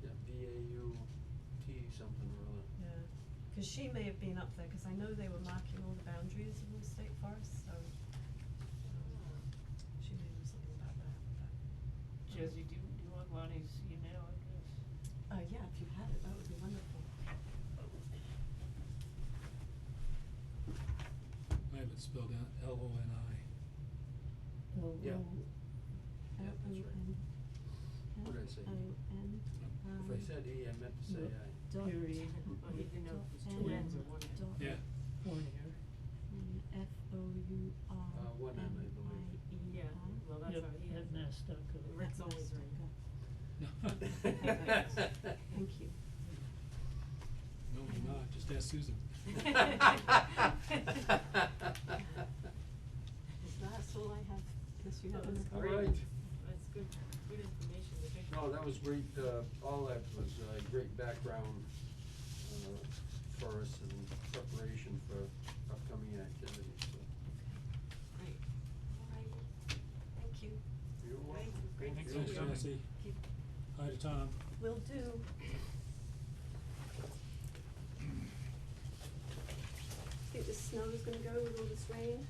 yeah, V-A-U-T something or other. yeah. Cause she may have been up there, cause I know they were marking all the boundaries of the state forest, so. She may know something about that, but. Jesse, do you want Lonnie's email address? Yeah, if you had it, that would be wonderful. I have it spelled out L-O-N-I. Yeah. L-O-N. What did I say? L-O-N. If I said E, I meant to say I. Dot. Period. Oh, you didn't know if it was two N's or one N. Dot. Yeah. F-O-U-R-N-I-E-R. One N, I believe. Yeah, well, that's how he has it. Rick's always right. Thank you. No, you're not, just ask Susan. That's all I have, unless you have That was another. All great. right. That's good information to think No, that was great, all that was, great background, for us in preparation for upcoming activities, so. Great. All right. Thank you. You're welcome. Great to Thanks, see you. Jesse. Keep, Hi to Tom. will do. Think the snow is gonna go with all this rain?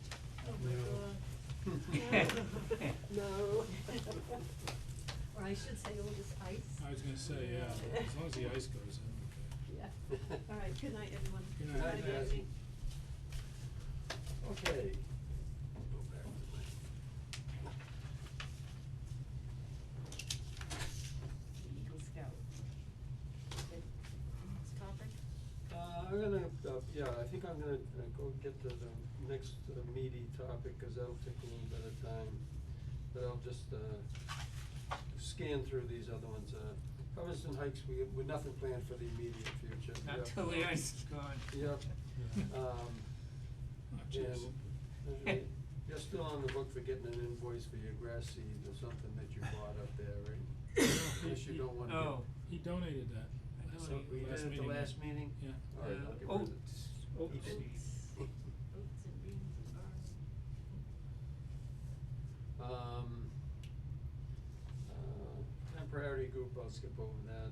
Oh my No. God. No. Or I should say all this ice. I was gonna say, yeah, as long as the ice goes in, Yeah. All right, good night, everyone. Good Good night. night, Good Nancy. evening. Okay. Go back to my. Eagle Scout. Okay. Next topic? I'm gonna, I think I'm gonna go get to the next meaty topic, 'cause that'll take a little bit of time. But I'll just, scan through these other ones. Hubbardston Heights, we nothing planned for the immediate future. Not Yep. till the ice is gone. Yep. Yeah. Oh, And, jeez. You're still on the hook for getting an invoice for your grass seed or something that you bought up there, right? Unless you don't wanna get. Oh, He donated that last So we did last it the meeting. last meeting? Yeah. Alright, I'll get rid of it. oats He did. seed. Oats and beans and barley. Time priority group, I'll skip over that.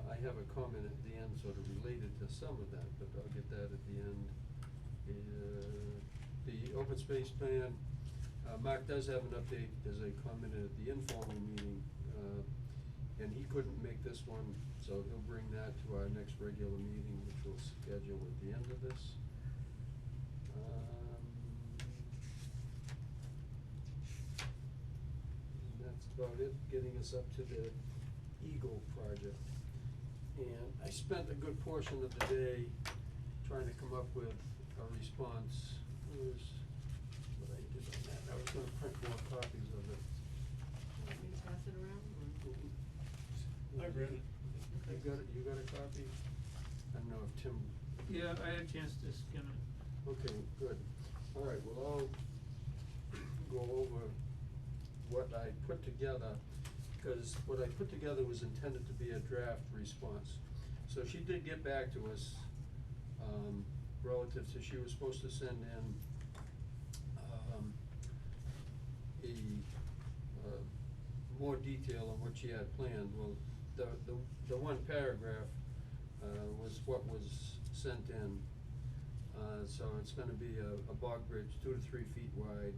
I have a comment at the end sort of related to some of that, but I'll get that at the end. The open space plan, Mark does have an update, as I commented at the informal meeting, and he couldn't make this one, so he'll bring that to our next regular meeting, which we'll schedule at the end of this. And that's about it, getting us up to the Eagle project. And I spent a good portion of the day trying to come up with a response. Here's what I did on that. I was gonna print more copies of it. Want me to pass it around, or? I read it. You got a copy? I don't know if Tim. Yeah, I had a chance to skim it. Okay, good. All right, well, I'll go over what I put together, because what I put together was intended to be a draft response. So she did get back to us, relative to, she was supposed to send in, more detail on what she had planned. Well, the one paragraph, was what was sent in. So it's gonna be a bog bridge 2 to 3 feet wide,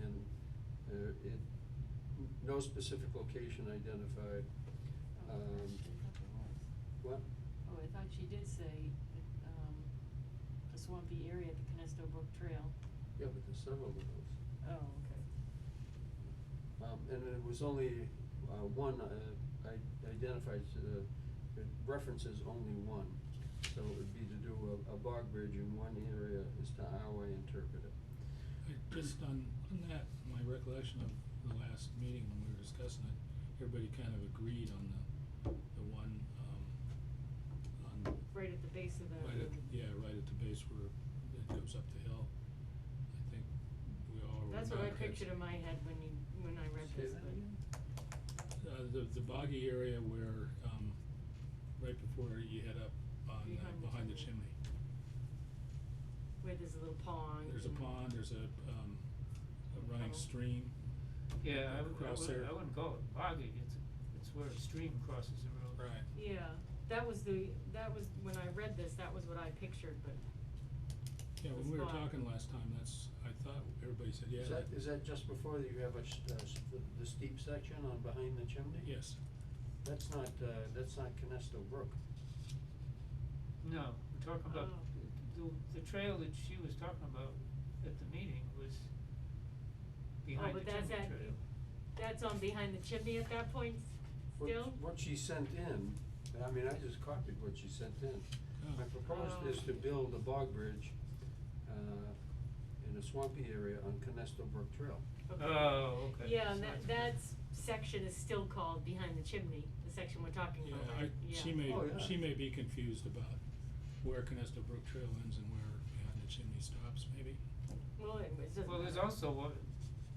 and, no specific location identified. Oh, I thought there was. What? Oh, I thought she did say, a swampy area at the Canesto Brook Trail. Yeah, but there's several of those. Oh, okay. And it was only, one, I identified, it references only one. So it would be to do a bog bridge in one area, is to how I interpret it. Just on that, my recollection of the last meeting when we were discussing it, everybody kind of agreed on the one, on. Right at the base of the. Right at the base where it goes up the hill. I think we all were. That's what I nodding heads. pictured in my head when I read Say this, that but. again? The boggy area where, right before you head up on, behind the chimney. Where there's a little pond. There's a and- pond, there's a running Tunnel. stream. Yeah, I Across there. wouldn't call it boggy, it's where a stream crosses the road. Right. Yeah, that was when I read this, that was what I pictured, but. Yeah, the when we were spot. talking last time, I thought everybody said, yeah. Is that just before you have the steep section on behind the chimney? Yes. That's not Canesto Brook. No, we're talking about, Oh. the trail that she was talking about at the meeting was behind the but that's chimney at- trail. That's on behind the chimney at that point still? What she sent in, I mean, I just copied what she sent in. Oh. My proposal is to build a bog bridge, in a swampy area on Canesto Brook Trail. Okay. Oh, okay. Yeah, and So that it's- section is still called behind the chimney, the section we're talking Yeah, about, right? she Oh, yeah. may be confused about where Canesto Brook Trail ends and where behind the chimney stops, maybe. Well, anyways, doesn't Well, there's matter. also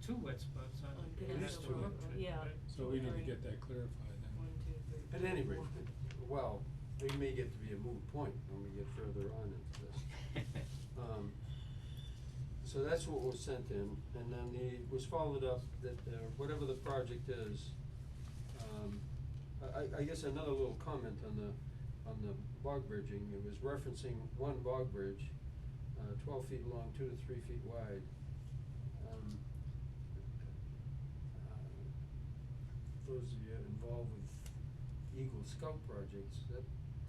two wet spots on On the Canesto Canesto Brook, Brook trail, yeah. right? So we need to Alright. get that clarified then. 1, 2, 3, At 4, any rate, 4. well, it may get to be a moot point when we get further on into this. So that's what was sent in, and then it was followed up that, whatever the project is, I guess another little comment on the bog bridging, it was referencing one bog bridge, 12 feet long, 2 to 3 feet wide. Those of you involved with Eagle Scout projects, that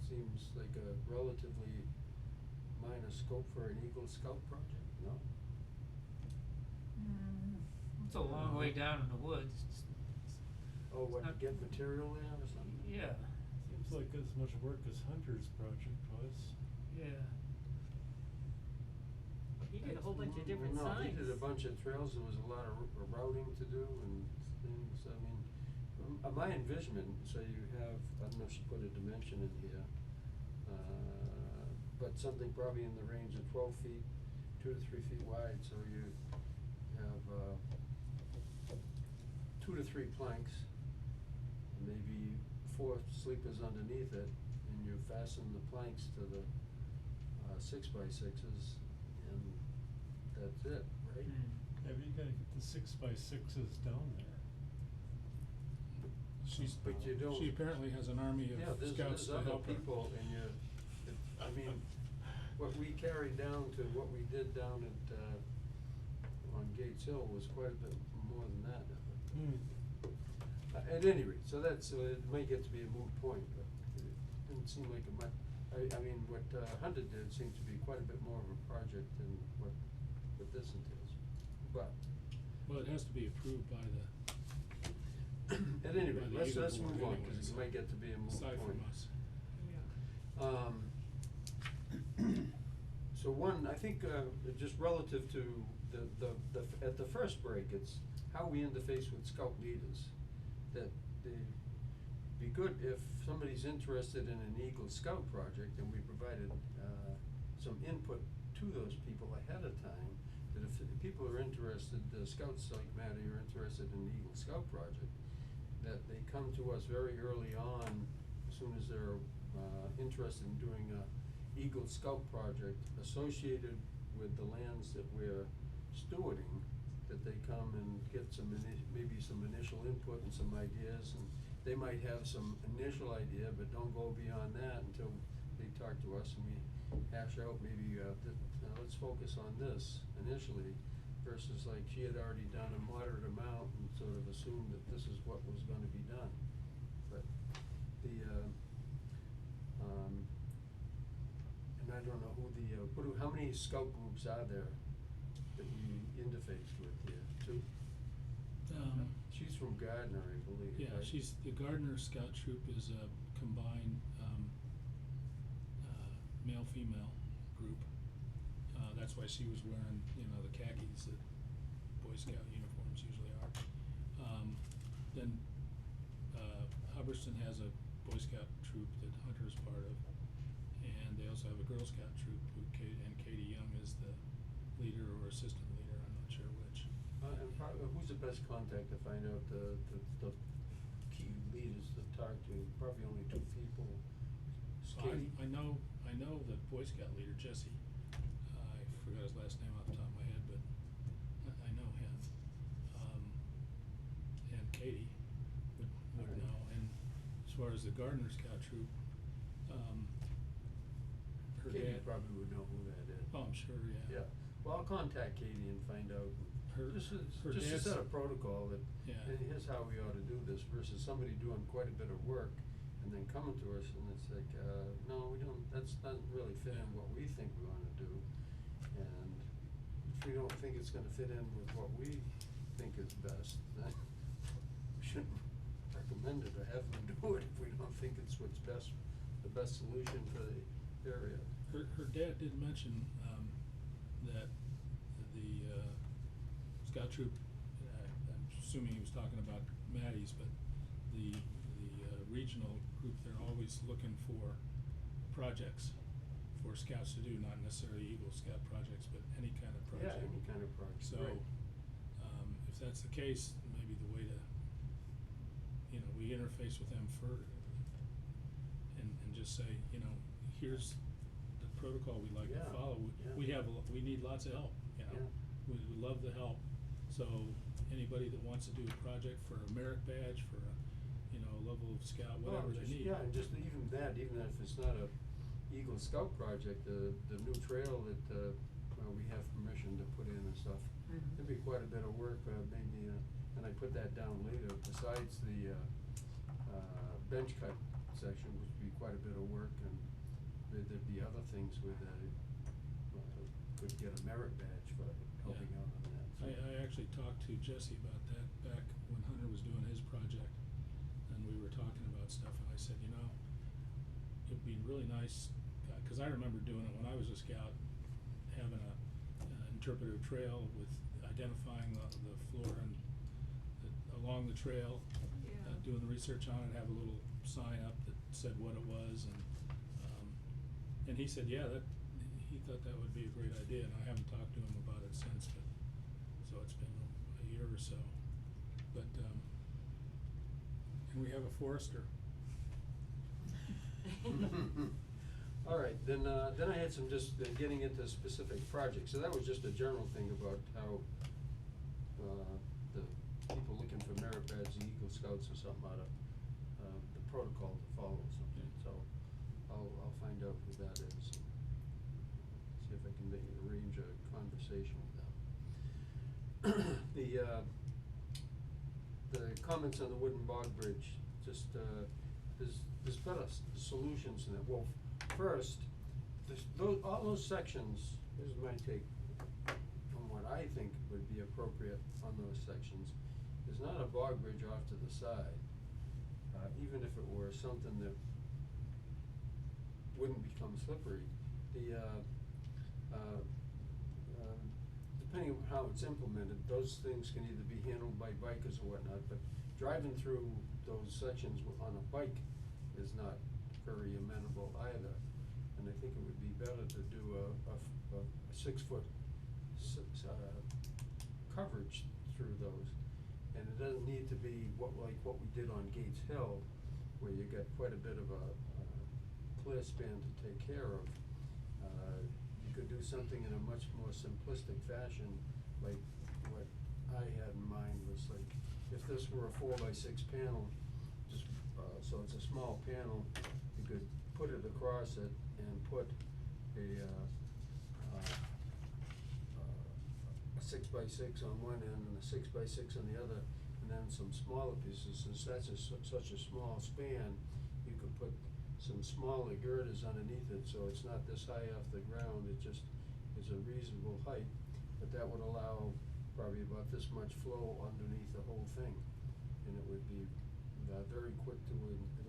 seems like a relatively minor scope for an Eagle Scout project, no? It's a long way down in the woods, Oh, what, to not- get material there or something? yeah, Seems like as much work as Hunter's project was. yeah. He did a whole bunch of different No, signs. he did a bunch of trails, there was a lot of routing to do and things, I mean, my envisionment, so you have, I don't know if she put a dimension in here, but something probably in the range of 12 feet 2 to 3 feet wide, so you have 2 to 3 planks, and maybe 4 sleepers underneath it, and you fasten the planks to the 6x6s, and that's it, right? Yeah, but you gotta get the 6x6s down there. But you don't. She apparently has an army Yeah, of there's scouts to other help her. people, and I mean, what we carried down to what we did down at, on Gates Hill was quite a bit more than that. At any rate, so that's, it might get to be a moot point, but it didn't seem like it might, I mean, what Hunter did seemed to be quite a bit more of a project than what this entails, but. Well, it has to be approved by the, At any rate, by the let's Eagle move board on, anyway, cause it so might get to be a moot point. aside from us. So one, I think, just relative to at the first break, it's how we interface with scout leaders. That be good if somebody's interested in an Eagle Scout project and we provided, some input to those people ahead of time, that if people are interested, scouts like Matty are interested in the Eagle Scout project, that they come to us very early on, as soon as they're interested in doing a Eagle Scout project associated with the lands that we're stewarding, that they come and get some maybe some initial input and some ideas, and they might have some initial idea, but don't go beyond that until they talk to us and we hash out maybe, let's focus on this initially, versus like she had already done a moderate amount and sort of assumed that this is what was gonna be done. But and I don't know who how many scout groups are there that we interface with here? 2? She's from Gardner, I believe, Yeah, right? the Gardner Scout Troop is a combined, male-female group. That's why she was wearing, the khakis that Boy Scout uniforms usually are. Then, Hubbardston has a Boy Scout troop that Hunter's part of, and they also have a Girl Scout troop and Katie Young is the leader or assistant leader, I'm not sure which. And who's the best contact to find out the key leaders to talk to? Probably only 2 people. So I know the Boy Scout leader, Jesse. I forgot his last name off the top of my head, but I know him. And Katie would Alright. know. And as far as the Gardner Scout Troop, her Katie dad. probably would know who that is. Oh, I'm sure, yeah. Yeah, well, I'll contact Katie and find out, Her just to dad's- set a protocol that, Yeah. and here's how we ought to do this, versus somebody doing quite a bit of work and then coming to us and it's like, no, we don't, that's not really fit in what we think we wanna do. And if we don't think it's gonna fit in with what we think is best, then we shouldn't recommend it or have them do it if we don't think it's what's best, the best solution for the area. Her dad did mention, that the, Scout Troop, I'm assuming he was talking about Maddie's, but the regional group, they're always looking for projects for scouts to do, not necessarily Eagle Scout projects, but any kind of project. Yeah, any kind of project, So, right. if that's the case, maybe the way to, we interface with them and just say, here's the protocol we'd like to Yeah, follow. yeah. We need lots of help, Yeah. We love the help. So anybody that wants to do a project for a merit badge, for a, level of scout, whatever they need. Yeah, and just even that, even if it's not a Eagle Scout project, the new trail that, we have permission to put in and stuff. Mhm. It'd be quite a bit of work, maybe, and I put that down later, besides the, bench cut section, which would be quite a bit of work, and there'd be other things with, could get a merit badge for helping Yeah. out on that. So. I actually talked to Jesse about that back when Hunter was doing his project, and we were talking about stuff, and I said, it'd be really nice, cause I remember doing it when I was a scout, having an interpretive trail with identifying the flora and along the trail, Yeah. doing the research on it, have a little sign up that said what it was, and he said, yeah, he thought that would be a great idea, and I haven't talked to him about it since, but, so it's been a year or so. But, and we have a forester. All right, then I had some just getting into specific projects, so that was just a general thing about how, the people looking for merit badge, the Eagle Scouts or something out of, the protocol to follow or something, so I'll find out who that is and see if I can arrange a conversation with them. The comments on the wooden bog bridge, just, there's better solutions than that. Well, first, all those sections, this is my take from what I think would be appropriate on those sections, is not a bog bridge off to the side. Even if it were something that wouldn't become slippery, depending on how it's implemented, those things can either be handled by bikers or whatnot, but driving through those sections on a bike is not very amenable either. And I think it would be better to do a 6-foot coverage through those. And it doesn't need to be like what we did on Gates Hill, where you got quite a bit of a clear span to take care of. You could do something in a much more simplistic fashion, like what I had in mind was like, if this were a 4x6 panel, just, so it's a small panel, you could put it across it and put a 6x6 on one end and a 6x6 on the other, and then some smaller pieces. Since that's such a small span, you could put some smaller girders underneath it, so it's not this high off the ground, it just is a reasonable height, but that would allow probably about this much flow underneath the whole thing, and it would be very quick to,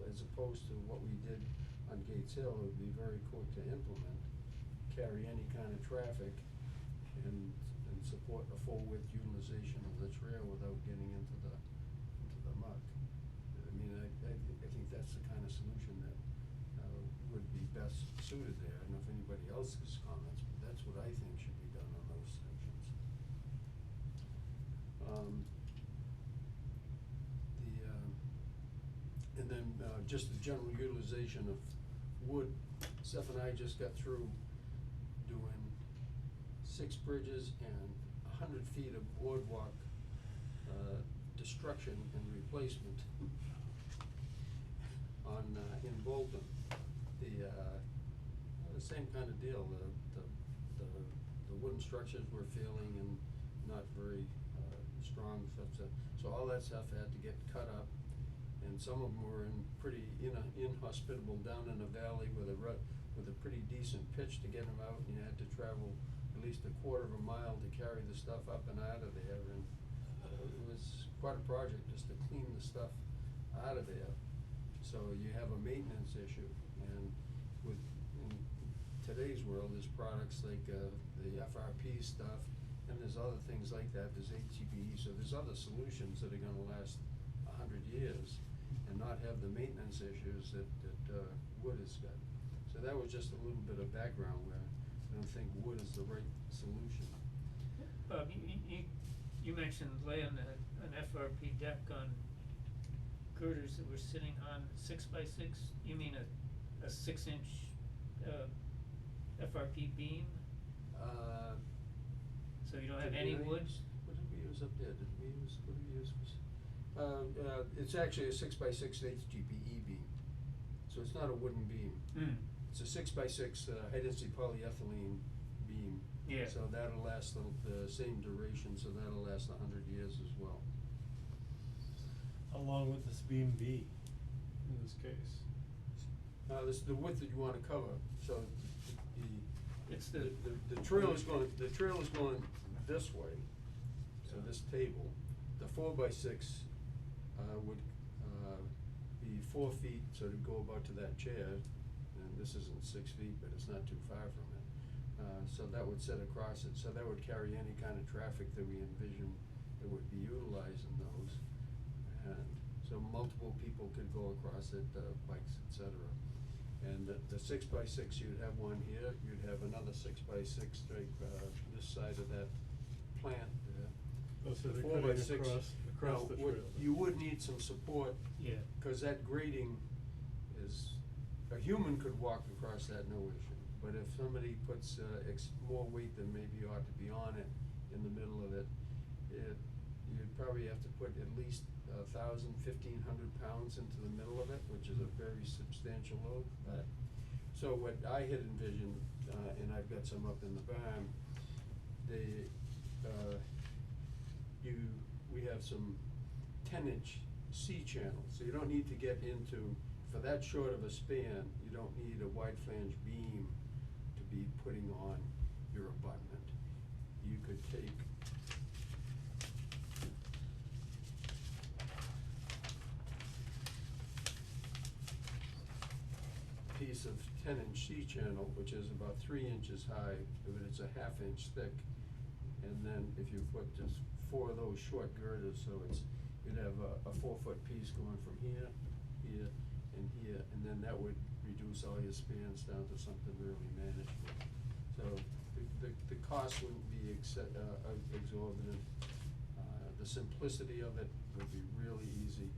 as opposed to what we did on Gates Hill, it would be very quick to implement, carry any kind of traffic, and support a full width utilization of the trail without getting into the muck. I mean, I think that's the kind of solution that would be best suited there. I don't know if anybody else has comments, but that's what I think should be done on those sections. And then just the general utilization of wood. Steph and I just got through doing 6 bridges and 100 feet of boardwalk destruction and replacement on in Bolton. The same kind of deal. The wooden structures were failing and not very strong stuff. So all that stuff had to get cut up, and some of them were in pretty inhospitable down in the valley with a pretty decent pitch to get them out, and you had to travel at least a quarter of a mile to carry the stuff up and out of there, and it was quite a project just to clean the stuff out of there. So you have a maintenance issue, and in today's world, there's products like the FRP stuff, and there's other things like that, there's HDPE, so there's other solutions that are gonna last 100 years and not have the maintenance issues that wood has got. So that was just a little bit of background where I don't think wood is the right solution. Bob, you mentioned laying an FRP deck on girders that were sitting on 6x6. You mean a 6-inch FRP beam? So you don't have any wood? What did we use up there? What did we use? It's actually a 6x6 HDPE beam, so it's not a wooden beam. It's a 6x6 high-density polyethylene beam. Yeah. So that'll last the same duration, so that'll last 100 years as well. How long would this beam be in this case? This is the width that you wanna cover, so It's the trail is going this way, so this table. The 4x6 would be 4 feet, so to go about to that chair, and this isn't 6 feet, but it's not too far from it. So that would sit across it, so that would carry any kind of traffic that we envision that would be utilizing those. And so multiple people could go across it, bikes, etc. And the 6x6, you'd have one here, you'd have another 6x6 like, this side of that plant there. Oh, so The they're 4x6 cutting across now, the what- trail. you would need some support, Yeah. cause that grading is, a human could walk across that, no issue. But if somebody puts, more weight than maybe ought to be on it, in the middle of it, you'd probably have to put at least 1,000, 1,500 pounds into the middle of it, which is a very substantial load, but, so what I had envisioned, and I've got some up in the barn, we have some 10-inch C channels, so you don't need to get into, for that short of a span, you don't need a wide flange beam to be putting on your abutment. You could take a piece of 10-inch C channel, which is about 3 inches high, but it's a 1/2 inch thick, and then if you put just 4 of those short girders, so you'd have a 4-foot piece going from here, here, and here, and then that would reduce all your spans down to something really manageable. So the cost wouldn't be exorbitant. The simplicity of it would be really easy.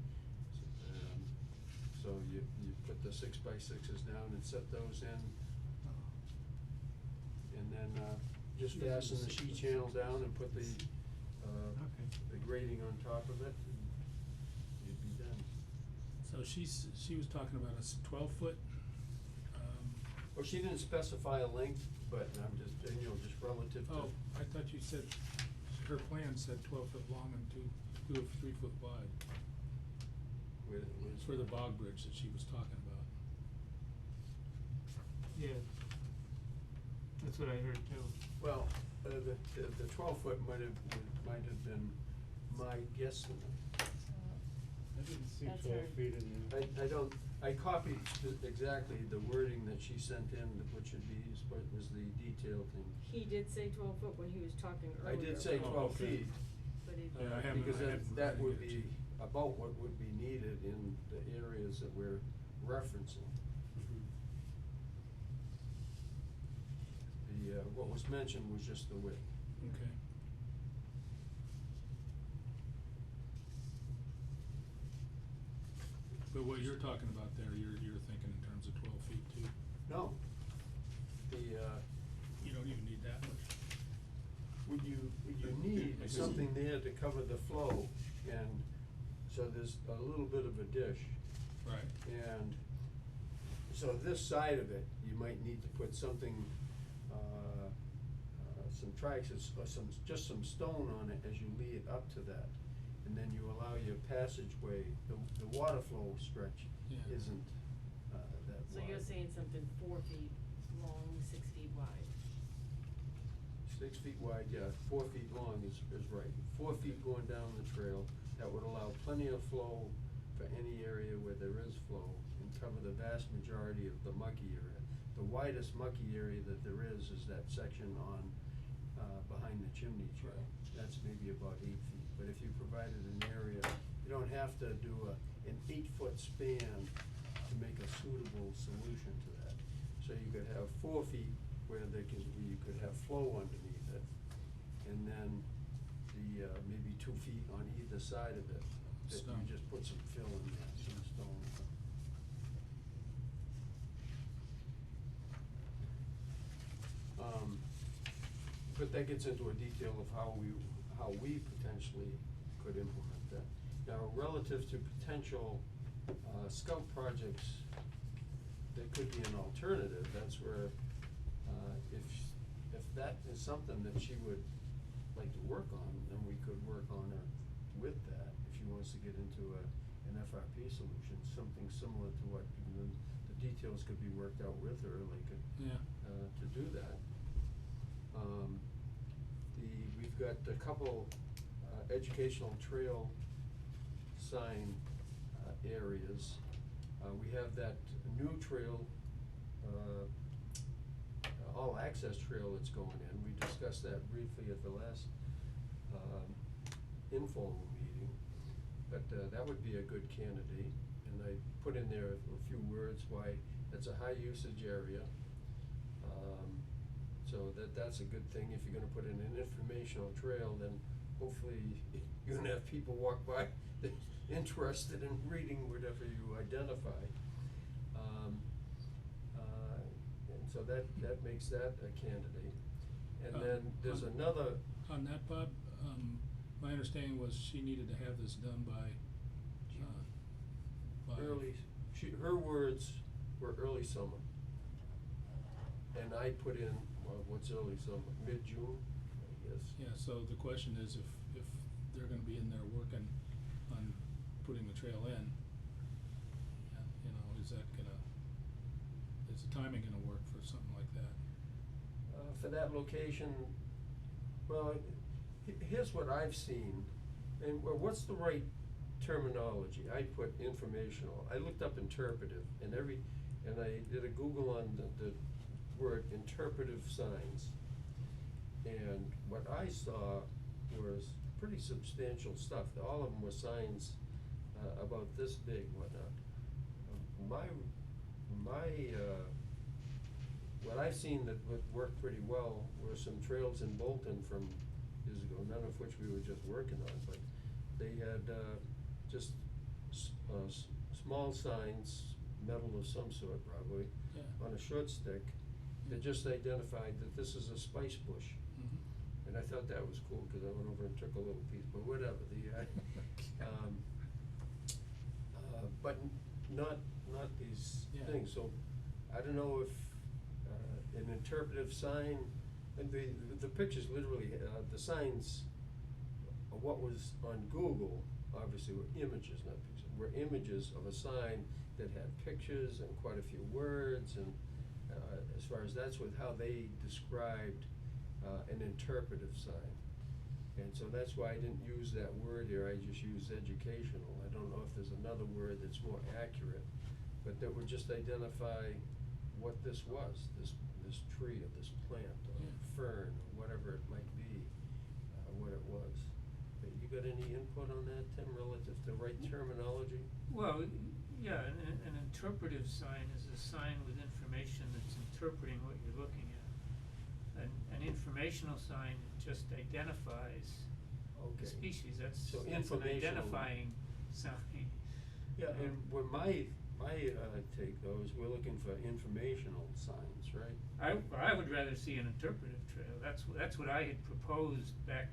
So you put the 6x6s down and set those in, and then just fasten the sheet channel down and put the grading on top of it, and you'd be done. So she was talking about a 12-foot, Well, she didn't specify a length, but I'm just, just relative to. oh, I thought you said, her plan said 12-foot long and 2 or 3 foot wide. For the bog bridge that she was talking about. Yeah. That's what I heard too. Well, the 12-foot might have been my guesstimate. I didn't see That's 12 her. feet in there. I copied exactly the wording that she sent in, which would be, was the detailed thing. He did say 12 foot when he was talking I earlier. did say Oh, 12 okay. feet. But he. Yeah, I haven't- Because I haven't that read would it be yet. about what would be needed in the areas that we're referencing. What was mentioned was just the width. Okay. But what you're talking about there, you're thinking in terms of 12 feet too? No. You don't even need that much. What you need is something there to cover the flow, and so there's a little bit of a dish. Right. And so this side of it, you might need to put something, some tracks, or just some stone on it as you lead up to that. And then you allow your passageway, the water flow stretch Yeah. isn't, that So wide. you're saying something 4 feet long, 6 feet wide. 6 feet wide, yeah, 4 feet long is right. 4 feet going down the trail, that would allow plenty of flow for any area where there is flow, and cover the vast majority of the mucky area. The widest mucky area that there is that section on, behind the chimney trail. Right. That's maybe about 8 feet, but if you provided an area, you don't have to do an 8-foot span to make a suitable solution to that. So you could have 4 feet where you could have flow underneath it, and then maybe 2 feet on either side of it, that Stone. you just put some fill in there, some stone. But that gets into a detail of how we potentially could implement that. Now, relative to potential scout projects, that could be an alternative. That's where, if that is something that she would like to work on, then we could work on her with that. If she wants to get into an FRP solution, something similar to what, the details could be worked out with her, like, Yeah. to do that. We've got a couple educational trail sign areas. We have that new trail, all access trail that's going in. We discussed that briefly at the last informal meeting, but that would be a good candidate. And I put in there a few words why it's a high usage area. So that's a good thing. If you're gonna put in an informational trail, then hopefully you're gonna have people walk by interested in reading whatever you identify. And so that makes that a candidate. And then there's another. On that, Bob, my understanding was she needed to have this done by Her words were early summer. And I put in, well, what's early summer, mid-June, I guess. Yeah, so the question is if they're gonna be in there working on putting the trail in, you know, is the timing gonna work for something like that? For that location, well, here's what I've seen, and what's the right terminology? I put informational. I looked up interpretive, and I did a Google on the word interpretive signs. And what I saw was pretty substantial stuff. All of them were signs about this big, whatnot. What I've seen that would work pretty well were some trails in Bolton from years ago, none of which we were just working on, but they had just small signs, metal of some sort probably, Yeah. on a short stick, that just identified that this is a spice bush. Mm-hmm. And I thought that was cool, cause I went over and took a little piece, but whatever, but not these Yeah. things, so I don't know if, an interpretive sign, and the pictures literally, the signs, what was on Google, obviously were images, not pictures, were images of a sign that had pictures and quite a few words, and, as far as that's with how they described, an interpretive sign. And so that's why I didn't use that word here, I just used educational. I don't know if there's another word that's more accurate, but that would just identify what this was, this tree or this plant or Yeah. fern or whatever it might be, what it was. But you got any input on that, Tim, relative to right terminology? Well, yeah, an interpretive sign is a sign with information that's interpreting what you're looking at. An informational sign just identifies Okay. the species, that's So an informational. identifying sign. Yeah, and what my take though is we're looking for informational signs, right? I would rather see an interpretive trail, that's what I had proposed back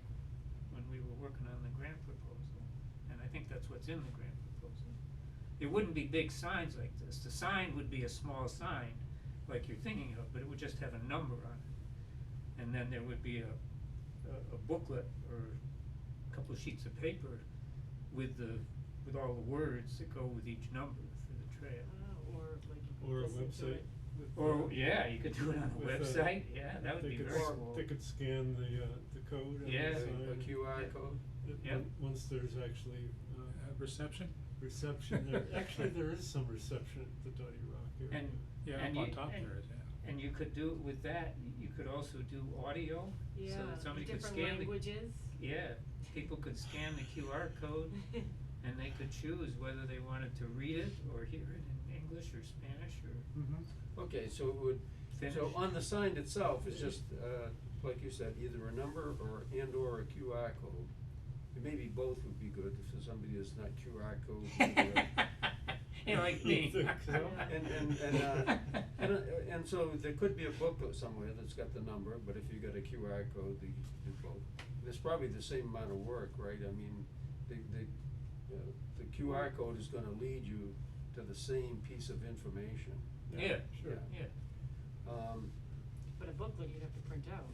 when we were working on the grant proposal, and I think that's what's in the grant proposal. It wouldn't be big signs like this, the sign would be a small sign, like you're thinking of, but it would just have a number on it. And then there would be a booklet or a couple of sheets of paper with all the words that go with each number for the trail. Or like you could Or a listen to website it. with. Or, yeah, you could do it on a with website, yeah, that would they be could very s- cool. They could scan the code on the Yeah. sign. A QR Yeah. code? Yeah. Once there's actually, Reception? reception there, actually there is some reception at the Dotty Rock area. And, Yeah, and up on you, top and, there is, yeah. and you could do, with that, you could also do audio, so Yeah, that somebody could different scan the. languages. Yeah, people could scan the QR code and they could choose whether they wanted to read it or hear it in English or Spanish or Mm-hmm. Okay, so it would, Finnish. so on the sign itself, it's just, like you said, either a number or a QR code. And maybe both would be good if there's somebody that's not QR code. Yeah, like me. You think so? And so there could be a booklet somewhere that's got the number, but if you got a QR code, you do both. It's probably the same amount of work, right? I mean, the QR code is gonna lead you to the same piece of information. Yeah, Sure. yeah. But a booklet you'd have to print out,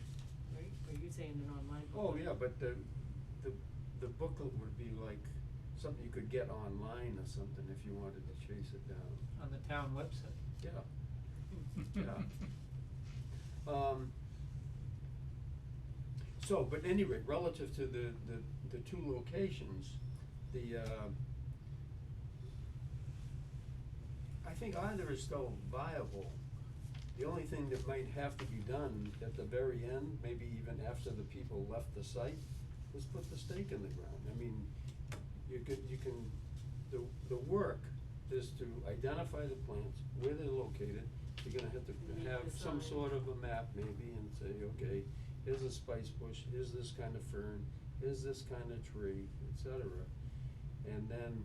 right? Or you saying an online Oh, booklet? yeah, but the booklet would be like something you could get online or something if you wanted to chase it down. On the town website. Yeah. Yeah. So, but anyway, relative to the two locations, I think either is still viable. The only thing that might have to be done at the very end, maybe even after the people left the site, is put the stake in the ground. I mean, you can, the work is to identify the plants, where they're located. You're gonna have to Make have the some sign. sort of a map maybe and say, okay, here's a spice bush, here's this kind of fern, here's this kind of tree, et cetera. And then,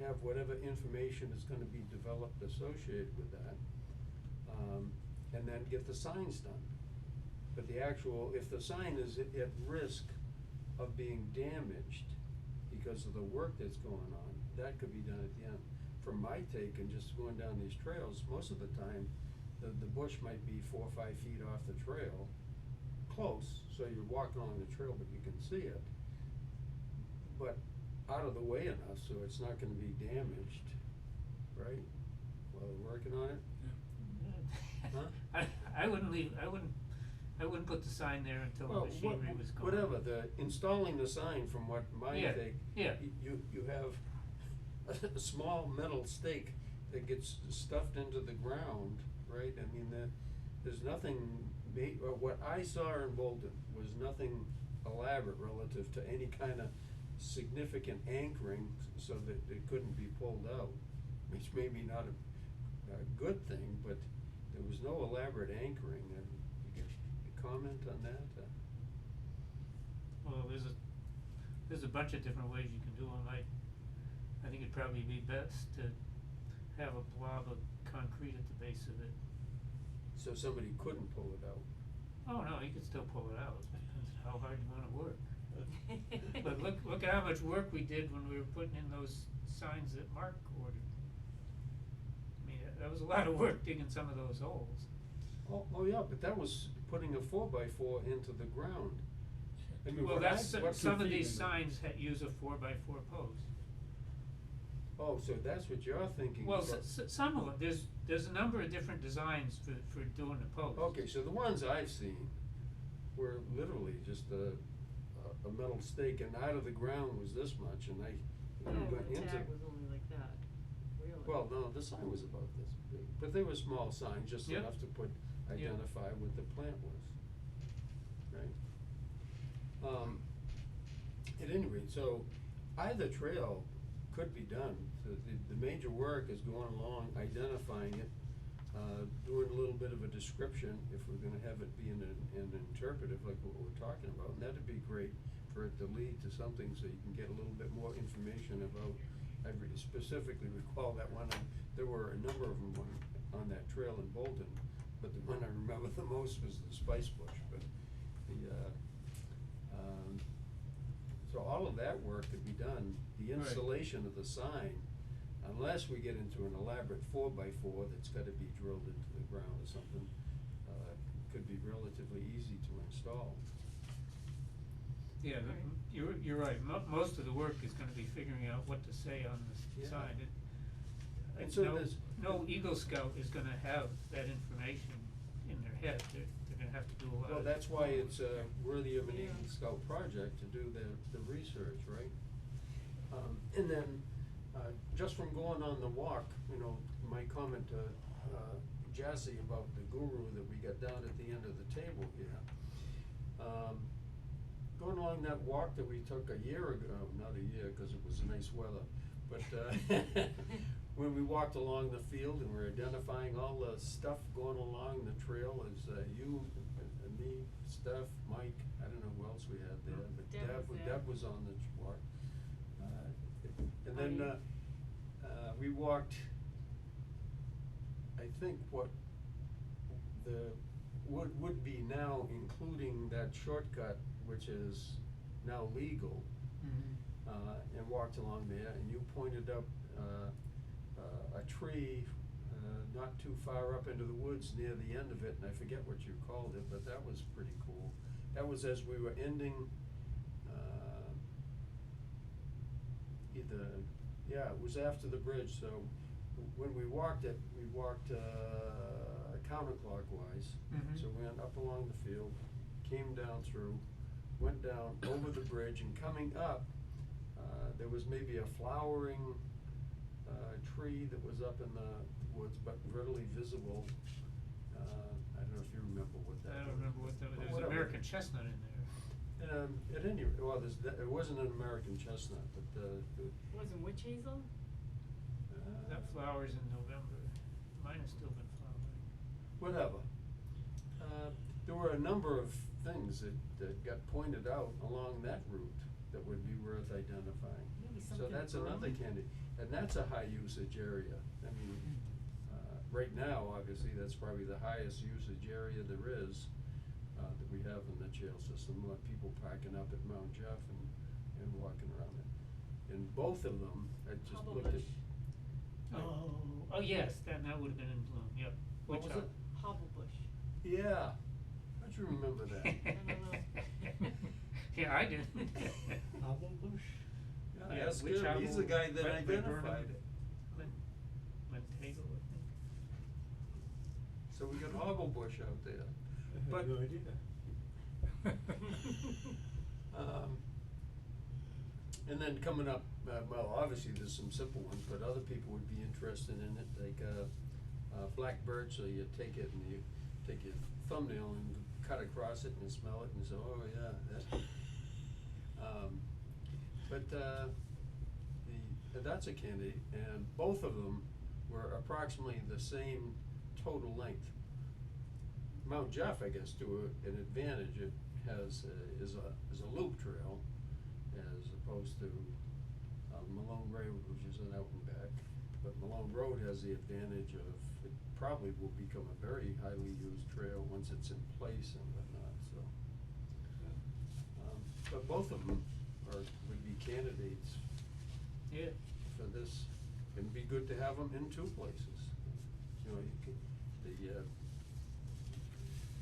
have whatever information is gonna be developed associated with that. And then get the signs done. But the actual, if the sign is at risk of being damaged because of the work that's going on, that could be done at the end. From my take, and just going down these trails, most of the time, the bush might be 4 or 5 feet off the trail, close, so you're walking along the trail, but you can see it. But out of the way enough, so it's not gonna be damaged, right? While they're working on it? Huh? I wouldn't put the sign there until the Well, machinery was gone. whatever, installing the sign, from what my Yeah, take, yeah. you have a small metal stake that gets stuffed into the ground, right? I mean, there's nothing what I saw in Bolton was nothing elaborate relative to any kind of significant anchoring so that it couldn't be pulled out, which may be not a good thing, but there was no elaborate anchoring. And you get a comment on that? Well, there's a bunch of different ways you can do them. I think it'd probably be best to have a blob of concrete at the base of it. So somebody couldn't pull it out. Oh, no, you could still pull it out, depends how hard you wanna work. But look at how much work we did when we were putting in those signs that Mark ordered. I mean, that was a lot of work digging some of those holes. Oh yeah, but that was putting a 4x4 into the ground. I mean, Well, what that's, what some of could these feed signs use a 4x4 post. Oh, so that's what you're thinking. Well, but- some of them, there's a number of different designs for doing the post. Okay, so the ones I've seen were literally just a metal stake, and out of the ground was this much, and Oh, went the into. tag was only like that, really? Well, no, the sign was about this big, but they were small signs, just Yep. enough to identify what the plant was, right? At any rate, so either trail could be done. The major work is going along, identifying it, doing a little bit of a description, if we're gonna have it be an interpretive, like what we're talking about, and that'd be great for it to lead to something, so you can get a little bit more information about. I specifically recall that one, there were a number of them on that trail in Bolton, but the one I remember the most was the spice bush, but so all of that work could be done. The Right. installation of the sign, unless we get into an elaborate 4x4 that's gotta be drilled into the ground or something, could be relatively easy to install. Yeah, Right. you're right, most of the work is gonna be figuring out what to say on the Yeah. sign. And so No- there's- No Eagle Scout is gonna have that information in their head, they're gonna have to do a lot of. Well, that's why it's worthy of an Yeah. Eagle Scout project to do the research, right? And then, just from going on the walk, my comment to Jassy about the guru that we got down at the end of the table here. Going along that walk that we took a year ago, not a year, cause it was nice weather, but when we walked along the field and we're identifying all the stuff going along the trail, is you and me, Steph, Mike, I don't know who else we had there, but Deb was there. Deb was on the walk. And then we walked, I think what would be now including that shortcut, which is now legal, and walked along there, and you pointed up a tree not too far up into the woods near the end of it, and I forget what you called it, but that was pretty cool. That was as we were ending it was after the bridge, so when we walked it, we walked counterclockwise. Mhm. So we went up along the field, came down through, went down over the bridge, and coming up, there was maybe a flowering tree that was up in the woods, but readily visible. I don't know if you remember what that was. I don't remember what that was, But there was whatever. American chestnut in there. At any, well, it wasn't an American chestnut, but, Wasn't witch hazel? That flowers in November. Mine has still been flowering. whatever. There were a number of things that got pointed out along that route that would be worth identifying. Maybe So something that's another growing? candidate, and that's a high usage area. I mean, right now, obviously, that's probably the highest usage area there is, that we have in the jail system, people parking up at Mount Jeff and walking around it. And both of them, I just looked at. Hobblebush. Oh, yes, that would have been in bloom, yep. What was it? Hobblebush. Yeah, how'd you remember that? I don't know. Yeah, I did. Hobblebush? Yeah, that's good. He's the guy that identified it. Lentego, I think. So we got Hobblebush out there. I But- had no idea. And then coming up, well, obviously there's some simple ones, but other people would be interested in it, like, black birch, so you take it and you take your thumbnail and cut across it and you smell it and you say, oh, yeah, that. That's a candidate, and both of them were approximately the same total length. Mount Jeff, I guess, to an advantage, it has, is a loop trail as opposed to, Malone Road, which is an out and back. But Malone Road has the advantage of, it probably will become a very highly used trail once it's in place and whatnot, so. But both of them would be candidates Yeah. for this. It'd be good to have them in two places. You know, you could,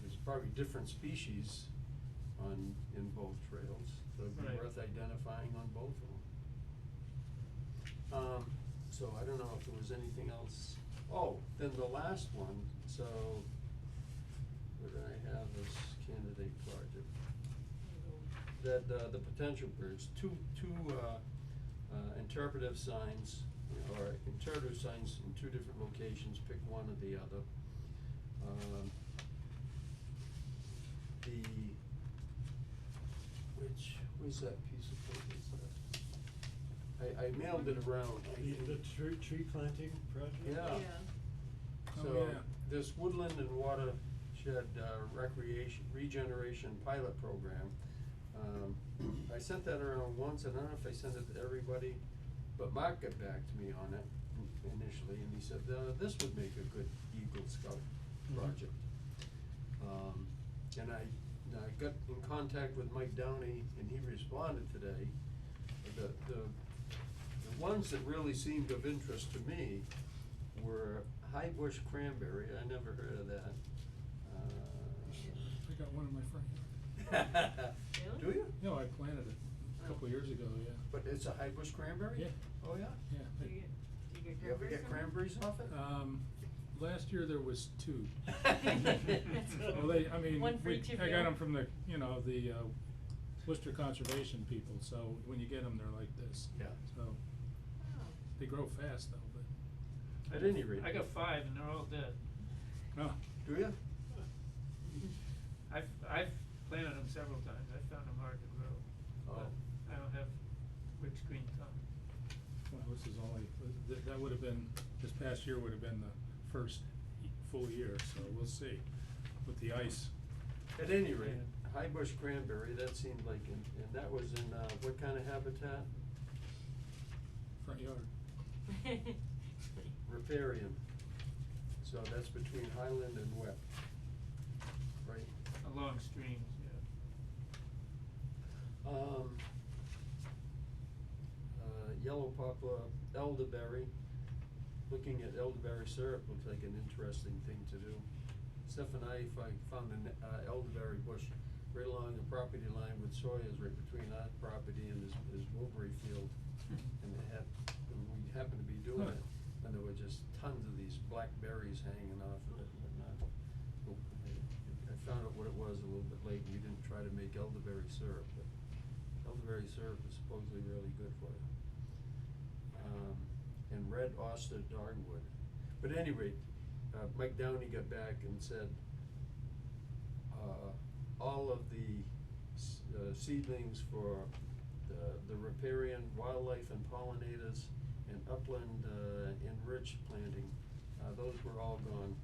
there's probably different species in both trails, so it'd be Right. worth identifying on both of them. So I don't know if there was anything else. Oh, then the last one, so what did I have as candidate project? That, the potential bridge, two interpretive signs, or interpretive signs in two different locations, pick one or the other. Where's that piece of paper? I mailed it around. The tree planting project? Yeah. Oh, So, yeah. this woodland and watershed, recreation, regeneration pilot program, I sent that around once, I don't know if I sent it to everybody, but Mark got back to me on it initially, and he said, this would make a good Eagle Scout project. And I got in contact with Mike Downey, and he responded today. The ones that really seemed of interest to me were high bush cranberry, I never heard of that. I got one in my front yard. Really? Do you? No, I planted it a couple years ago, yeah. But it's a high bush cranberry? Yeah. Oh, yeah? Yeah. Do you get You ever get cranberries from it? cranberries off it? Last year there was two. Well, Well, I mean, one for each of I you. got them from the Worcester Conservation people, so when you get them, they're like this. Yeah. So, Oh. they grow fast though, but. At any rate. I got 5 and they're all dead. Oh. Do you? I've planted them several times, I found them hard to grow, Oh. but I don't have rich green thumb. Well, this is only, that would have been, this past year would have been the first full year, so we'll see with the ice. At any rate, high bush cranberry, that seemed like, and that was in, what kind of habitat? Front yard. Riparian. So that's between Highland and Wet, right? Along streams, yeah. Yellow poplar, elderberry. Looking at elderberry syrup looks like an interesting thing to do. Steph and I found an elderberry bush right along the property line with Sawyer's, right between our property and his Wilbury field. And we happened to be doing it, and there were just tons of these black berries hanging off of it and whatnot. I found out what it was a little bit late, and we didn't try to make elderberry syrup, but elderberry syrup is supposedly really good for you. And red Oster dogwood. But at any rate, Mike Downey got back and said, all of the seedlings for the riparian wildlife and pollinators and upland, enriched planting, those were all gone.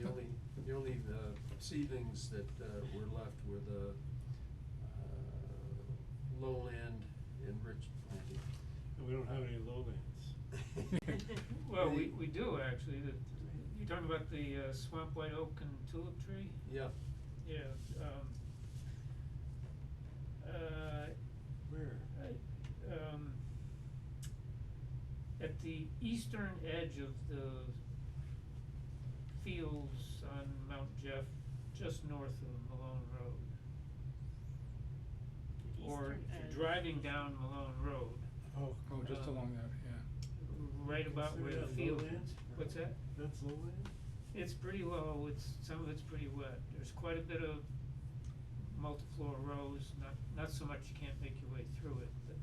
The only seedlings that, were left were the, lowland enriched planting. And we don't have any lowlands. Well, we do actually, you're talking about the swamp white oak and tulip tree? Yeah, Yeah, Where? at the eastern edge of the fields on Mount Jeff, just north of Malone Road. Or Eastern if edge. you're driving down Malone Road, Oh. Oh, just along that, yeah. right about where the Consider that field lowland? is. What's that? That's lowland? It's pretty low, some of it's pretty wet, there's quite a bit of multiflora rows, not so much you can't make your way through it, but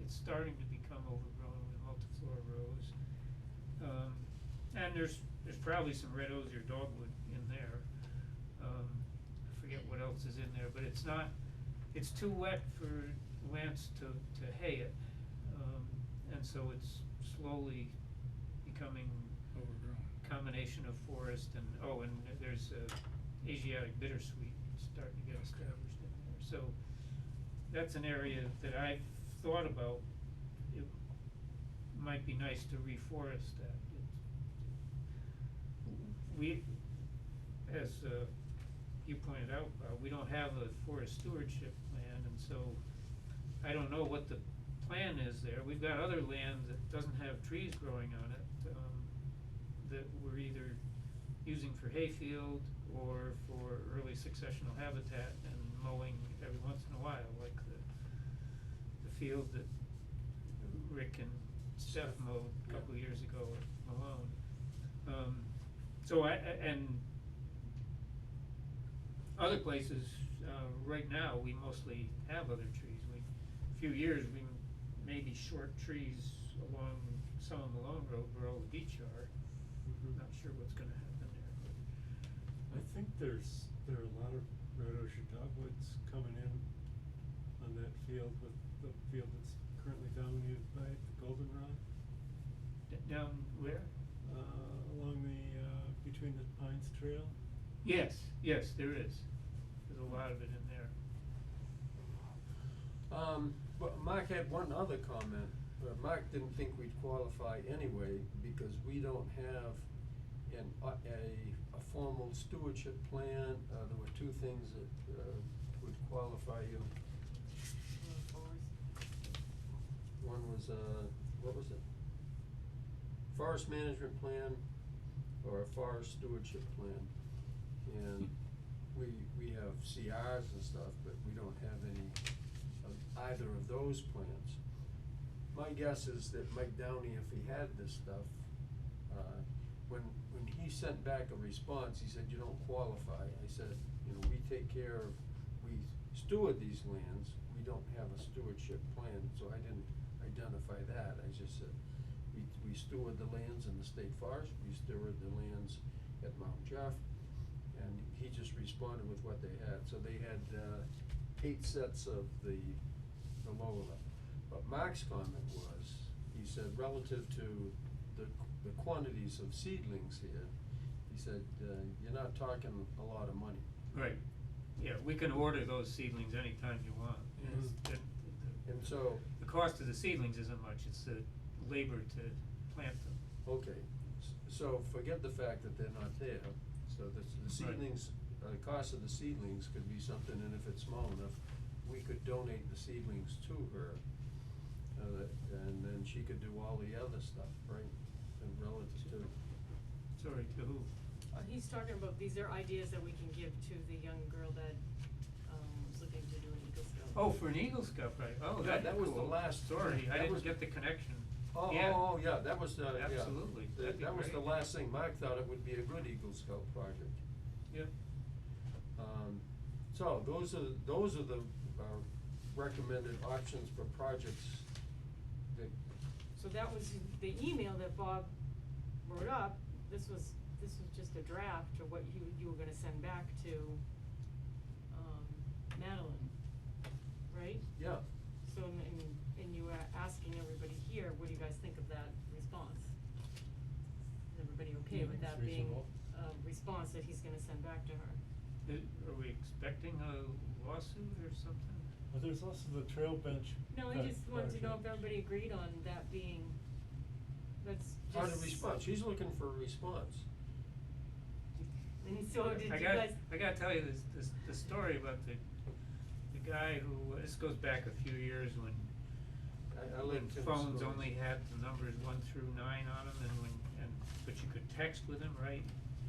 it's starting to become overgrown with multiflora rows. And there's probably some red osier dogwood in there, I forget what else is in there, but it's too wet for Lance to hay it, and so it's slowly becoming Overgrown. combination of forest and, and there's Asiatic bittersweet starting to get established in there, so that's an area that I've thought about. It might be nice to reforest that. We, as you pointed out, we don't have a forest stewardship plan, and so I don't know what the plan is there. We've got other land that doesn't have trees growing on it, that we're either using for hayfield or for early successional habitat and mowing every once in a while, like the field that Rick and Steph mowed a couple of years ago at Malone. So and other places, right now, we mostly have other trees. A few years, we may be short trees along some of Malone Road where all the beach are. Not sure what's gonna happen there, but. I think there are a lot of red osier dogwoods coming in on that field with the field that's currently dominated by the goldenrod. Down where? Along the, between the Pines Trail. Yes, there is. There's a lot of it in there. But Mark had one other comment. Mark didn't think we'd qualify anyway because we don't have a formal stewardship plan. There were two things that would qualify you. One was what was it? Forest management plan or a forest stewardship plan. And we have CRs and stuff, but we don't have any of either of those plans. My guess is that Mike Downey, if he had this stuff, when he sent back a response, he said, you don't qualify. I said, we take care of, we steward these lands, we don't have a stewardship plan, so I didn't identify that. I just said, we steward the lands in the state forest, we steward the lands at Mount Jeff, and he just responded with what they had. So they had 8 sets of the lower level. But Mark's comment was, he said, relative to the quantities of seedlings here, he said, you're not talking a lot of money. Right. Yeah, we can order those seedlings anytime you want. And so. The cost of the seedlings isn't much, it's the labor to plant them. Okay, so forget the fact that they're not there, so the seedlings, cost of the seedlings could be something, and if it's small enough, we could donate the seedlings to her, and then she could do all the other stuff, right, and relative to. Sorry, to who? He's talking about, these are ideas that we can give to the young girl that, was looking to do an Eagle Scout. Oh, for an Eagle Scout, right, oh, Yeah, that'd be that was the cool. last Sorry, thing. I That didn't was- get the connection. Oh, Yeah. yeah, that was, yeah. Absolutely, that'd be That was great. the last thing. Mark thought it would be a good Eagle Scout project. Yeah. So those are the recommended options for projects that. So that was the email that Bob wrote up. This was just a draft of what you were gonna send back to, Madeline. that being reasonable. a response that he's gonna send back to her. Are we expecting a lawsuit or something? But there's also the trail bench. No, I just wanted to know if everybody agreed on that being, that's just. How to respond, she's looking for a response. And so did you I guys? gotta tell you the story about the guy who, this goes back a few years when I when like Tim's phones stories. only had the numbers 1 through 9 on them, but you could text with them, right?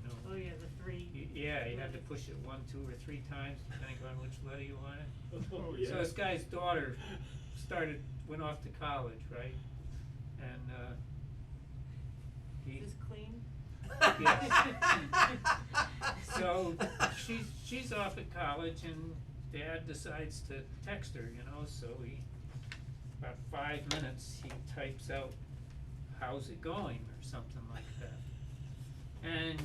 You know. Oh, yeah, the three. Yeah, you had to push it 1, 2, or 3 times, depending on which letter you wanted. Oh, So this guy's daughter went off to college, right? And, he. Is this clean? Yes. So, she's off at college and Dad decides to text her, you know, so about 5 minutes, he types out, "How's it going?" or something like that. And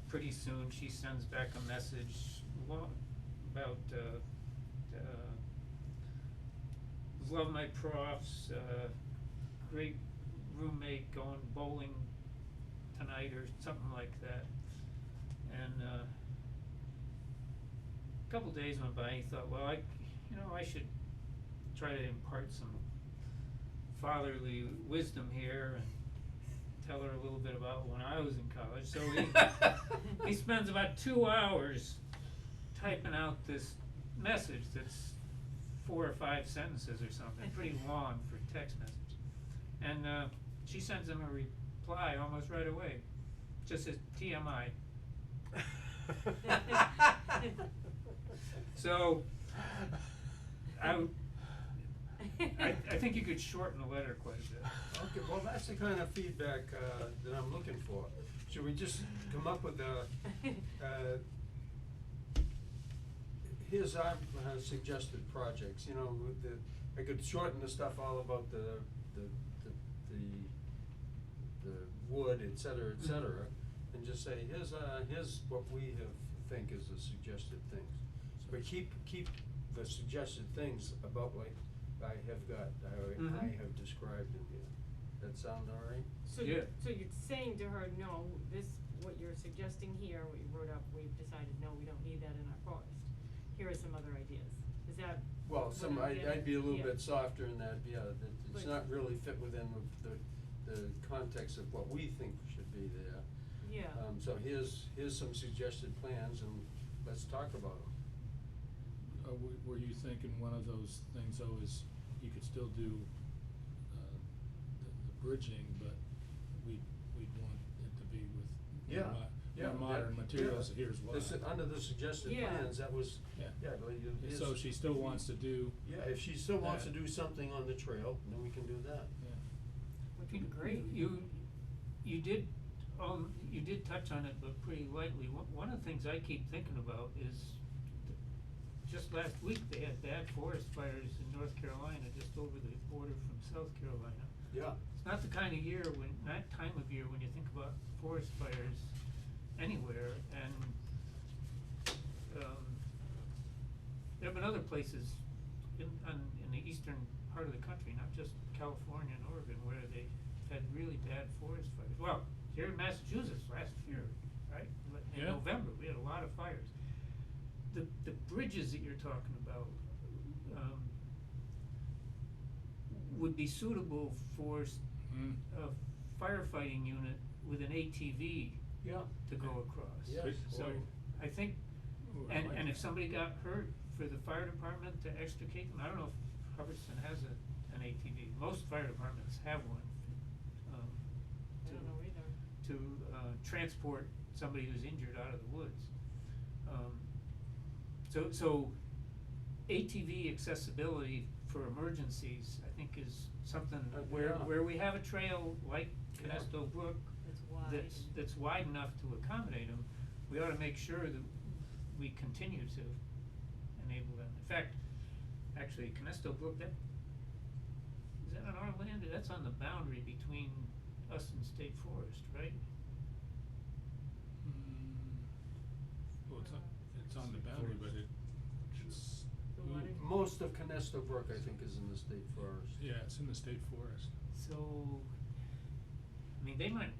pretty soon she sends back a message about, love my profs, great roommate, going bowling tonight or something like that. And, a couple days went by, he thought, well, I should try to impart some fatherly wisdom here and tell her a little bit about when I was in college. So he spends about 2 hours typing out this message that's 4 or 5 sentences or something, pretty long for text message. And she sends him a reply almost right away, just says TMI. So I think you could shorten the letter quite a bit. Okay, well, that's the kind of feedback, that I'm looking for. Should we just come up with here's our suggested projects, you know, with I could shorten the stuff all about the wood, et cetera, and just say, here's what we think is the suggested things. But keep the suggested things about like I have described in here. That sound all right? So Yeah. so you're saying to her, no, what you're suggesting here, what you wrote up, we've decided, no, we don't need that in our forest. Here are some other ideas. Is that? Well, what I'm getting? I'd be a little Yeah. bit softer in that, that it's But- not really fit within the context of what we think should be there. Yeah. So here's some suggested plans and let's talk about them. Were you thinking one of those things though is you could still do the bridging, but we'd want it to be with more modern materials, here's why. Under the suggested Yeah. plans, that was, Yeah. but So she still wants to do, yeah, if she still wants to that. do something on the trail, then we can do that. yeah. Which would be great. You did touch on it, but pretty lightly. One of the things I keep thinking about is just last week they had bad forest fires in North Carolina, just over the border from South Carolina. Yeah. It's not the kind of time of year when you think about forest fires anywhere, and there have been other places in the eastern part of the country, not just California and Oregon, where they had really bad forest fires. Well, here in Massachusetts last year, right? In Yeah. November, we had a lot of fires. The bridges that you're talking about, would be suitable for a firefighting unit with an ATV Yeah. to go across. Yes. So Or- I think, Ooh, I like and if that. somebody got hurt, for the fire department to extricate them, I don't know if Hubbardston has an ATV. Most fire departments have one, I don't know either. to transport somebody who's injured out of the woods. So ATV accessibility for emergencies, I think, is something Yeah. where we have a trail like Yeah. Canesto Brook It's wide. that's wide enough to accommodate them, we ought to make sure that we continue to enable them. In fact, actually, Canesto Brook, is that on our land? That's on the boundary between us and state forest, right? Well, it's on the boundary, but it's, The water- Most of Canesto Brook, I think, is in the state forest. yeah, it's in the state forest. So, I mean, they might,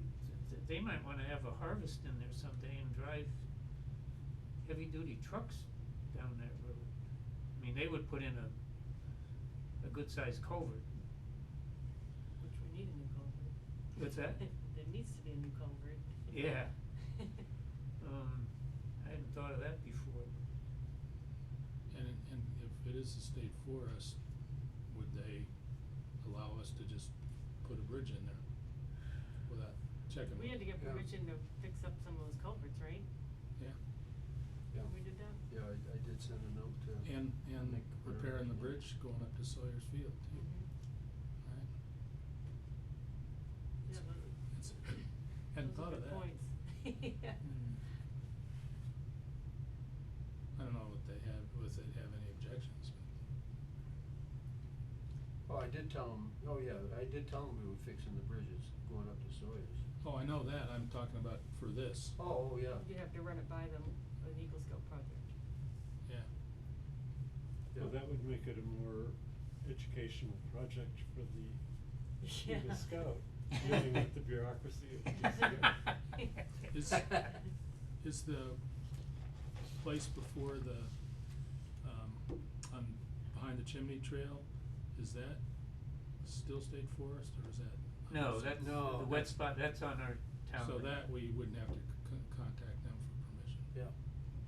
they might wanna have a harvest in there someday and drive heavy duty trucks down that road. I mean, they would put in a good sized culvert. Which we need a new culvert. What's that? There needs to be a new culvert. Yeah. I hadn't thought of that before. And if it is a state forest, would they allow us to just put a bridge in there without checking? We had to get Yeah. permission to fix up some of those culverts, right? Yeah, Yeah, We did that? yeah, I did send a note to. and Nick for repairing the everything. bridge going up to Sawyer's Field too, Mhm. right? Yeah, but It's, hadn't those thought are of good that. points. Yeah. I don't know what they have, if they'd have any objections, but. Oh, I did tell him, oh yeah, I did tell him we were fixing the bridges going up to Sawyer's. Oh, I know that, I'm talking about for this, Oh, yeah, You'd have to run it by them, an Eagle Scout project. yeah. yeah. Well, that would make it a more educational project for the Eagle Yeah. Scout, dealing with the bureaucracy of Eagle Scout. Is the place before the, on, behind the chimney trail, is that still state forest, or is that? No, that's No, the wet spot, that's on our town. So land. that we wouldn't have to contact them for permission. Yeah,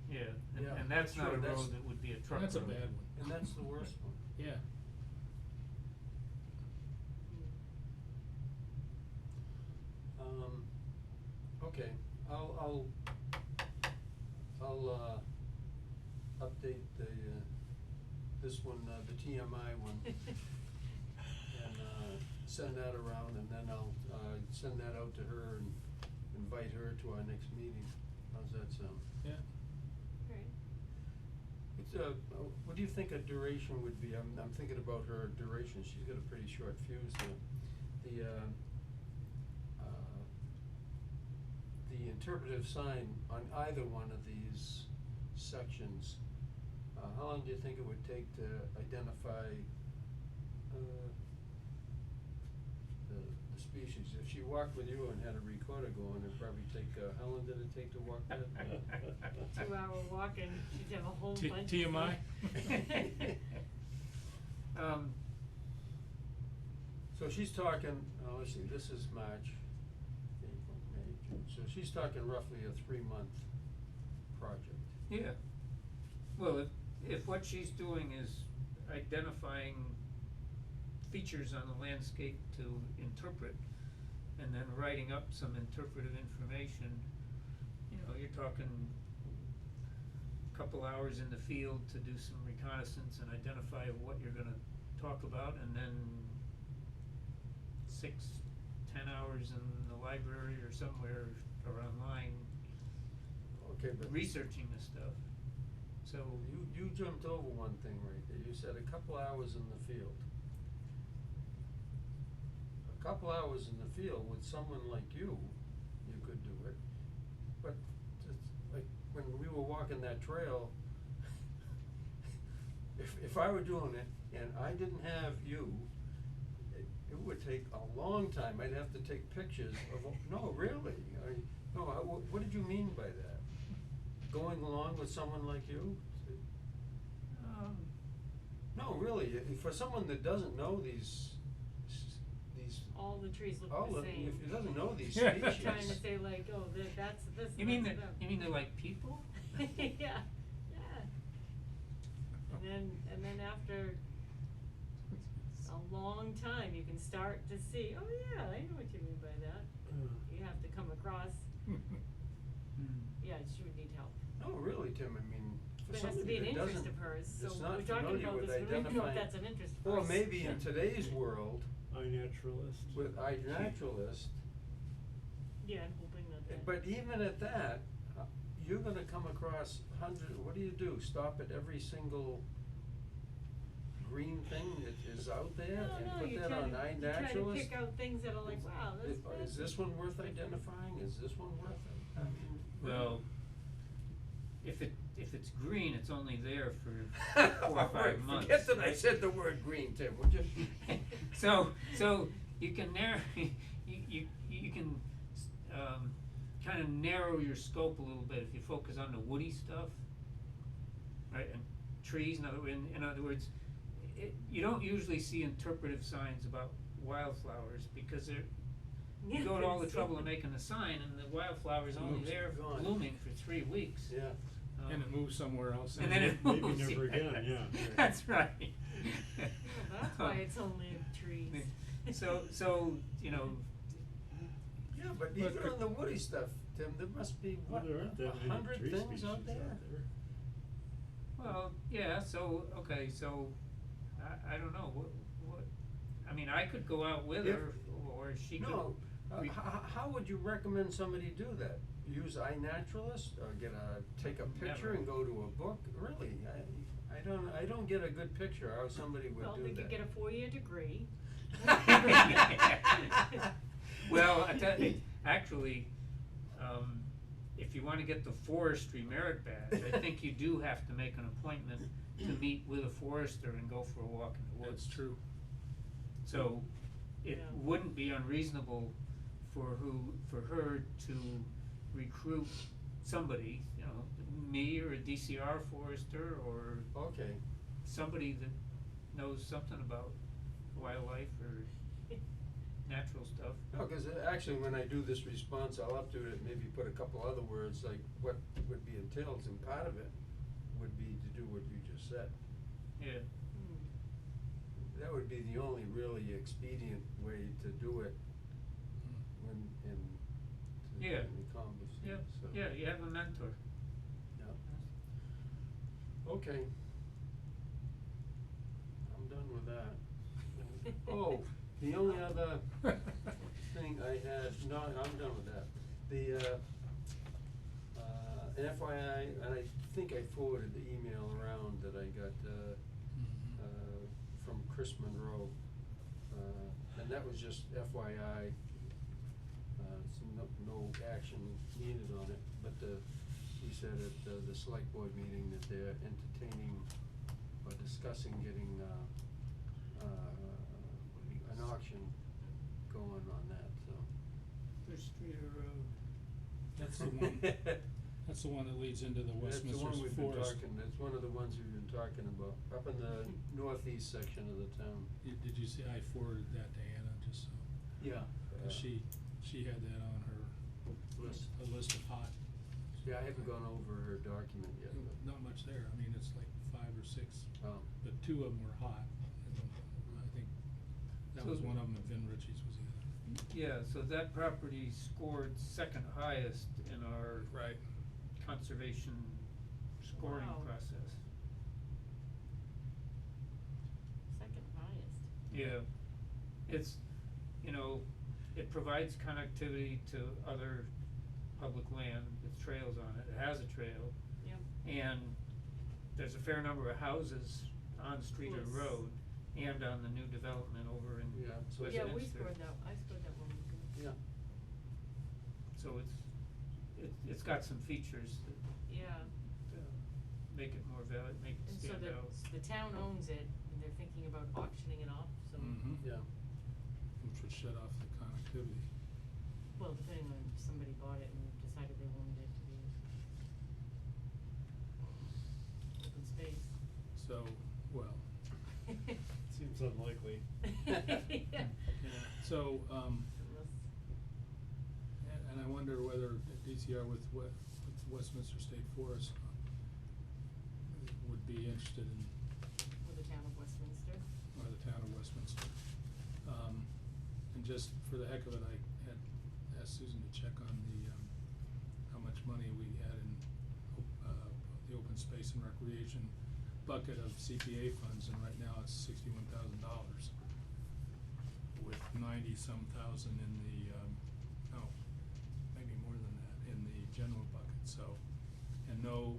Yeah, Yeah, and that's not sure, a that's- road that would be a truck road. That's a bad one. and that's the worst one. Yeah. Okay, I'll update the, this one, the TMI one, and, send that around, and then I'll, send that out to her and invite her to our next meeting. How's that sound? Yeah. Right. It's, what do you think a duration would be? I'm thinking about her duration, she's got a pretty short fuse, the interpretive sign on either one of these sections, how long do you think it would take to identify, the species? If she walked with you and had a recorder going, it'd probably take, how long did it take to walk that? 2-hour walk and she'd have a whole T- bunch TMI? of So she's talking, let's see, this is March, April, May, June, so she's talking roughly a 3-month project. Yeah. Well, if what she's doing is identifying features on the landscape to interpret, and then writing up some interpretive information, you know, you're talking a couple hours in the field to do some reconnaissance and identify what you're gonna talk about, and then 6-10 hours in the library or somewhere or online Okay, but researching this stuff. So you jumped over one thing right there, you said a couple hours in the field. A couple hours in the field with someone like you could do it, but it's like when we were walking that trail, if I were doing it and I didn't have you, it would take a long time, I'd have to take pictures of, no, really, what did you mean by that? Going along with someone like you? No, really, for someone that doesn't know these all the trees look all the of, same. if it doesn't know these Yeah. species. Trying to say like, oh, that's this, you mean that's you mean they're like people? Yeah, yeah. And then after a long time, you can start to see, oh yeah, I know what you mean by that. You have to come across, yeah, she would need help. No, really, Tim, I mean, for But it has to somebody be an that doesn't, interest of hers, so that's when not we're talking familiar about with this, we don't know if identifying- that's an interest of or hers. maybe in today's world, iNaturalist. with iNaturalist, Yeah, hoping that. but even at that, you're gonna come across what do? Stop at every single green thing that is out there and No, put you that try on to, you iNaturalist? try to pick out things that are like, wow, Is this one worth identifying? Is this one worth it? I mean. Well, if it's green, it's only there for 4 or 5 months. Forget that I said the word green, Tim, would you? So you can you can kinda narrow your scope a little bit if you focus on the woody stuff, right, and trees, in other words, you don't usually see interpretive signs about wildflowers because they're, you go to all the trouble of making the sign and the wildflower's only Moves. there Gone. blooming for 3 weeks. Yeah. And it moves somewhere else. And then it Maybe moves, never yeah. again, yeah, right. That's right. Well, that's why it's only trees. So, you know, Yeah, but But- even on the woody stuff, Tim, there must be, Well, what, there aren't that many 100 tree things species out there? well, yeah, so, okay, so, I don't know, what, I mean, I could go out with If- her, or she could. No, we- how would you recommend somebody do that? Use iNaturalist, or take a picture Never. and go to a book? Really, I don't get a good picture how somebody would do that. Well, they could get a 4-year degree. Well, actually, if you wanna get the forestry merit badge, I think you do have to make an appointment to meet with a forester and go for a walk in the woods. That's true. So, it Yeah. wouldn't be unreasonable for her to recruit somebody, you know, me or a DCR forester or Okay, somebody that knows something about wildlife or natural stuff. no, cause actually when I do this response, I'll update it, maybe put a couple other words, like what would be entailed, and part of it would be to do what you just said. Yeah, That would be the only really expedient way to do it when, Yeah. in the conversation, yeah, so. yeah, you have a mentor. Yeah. Okay. I'm done with that. Oh, the only other thing I had, no, I'm done with that. The, an FYI, and I think I forwarded the email around that I got, from Chris Monroe, and that was just FYI, so no action needed on it, but, he said at, the select board meeting that they're entertaining or discussing getting, an auction going on that, so. First Street Road. That's the one, that's the one that leads into the Westminster That's the one we've been Forest. talking, that's one of the ones we've been talking about, up in the northeast section of the town. Did you see, I forwarded that to Anna, just so, Yeah. 'cause she had that on her List. a list of hot. Yeah, I haven't gone over her document yet, but. Not much there, I mean, it's like 5 or 6, Oh. but 2 of them were hot, and I think that was So- one of them, and Vin Ritchie's was the other. Yeah, so that property scored second highest in our Right. conservation scoring Wow. process. Second highest. Yeah, it's, you know, it provides connectivity to other public land with trails on it, it has a trail. Yep. And there's a fair number of houses on Streeter Yes. Road and on the new development over in Yeah, so Yeah, we Westminster. scored that, I scored that one. Yeah. So it's got some features that Yeah, make it more make it and so stand out. the town owns it, and they're thinking about auctioning it off, so. Mhm. Yeah. Which would shut off the connectivity. Well, depending on if somebody bought it and decided they wanted it to be open space. So, well, Seems unlikely. Yeah. so, Unless, and I wonder whether DCR with Westminster State Forest would be interested in, with the town of Westminster. or the town of Westminster. And just for the heck of it, I had asked Susan to check on the, how much money we had in, the open space and recreation bucket of CPA funds, and right now it's $61,000. With 90-some thousand in the, no, maybe more than that, in the general bucket, so, and no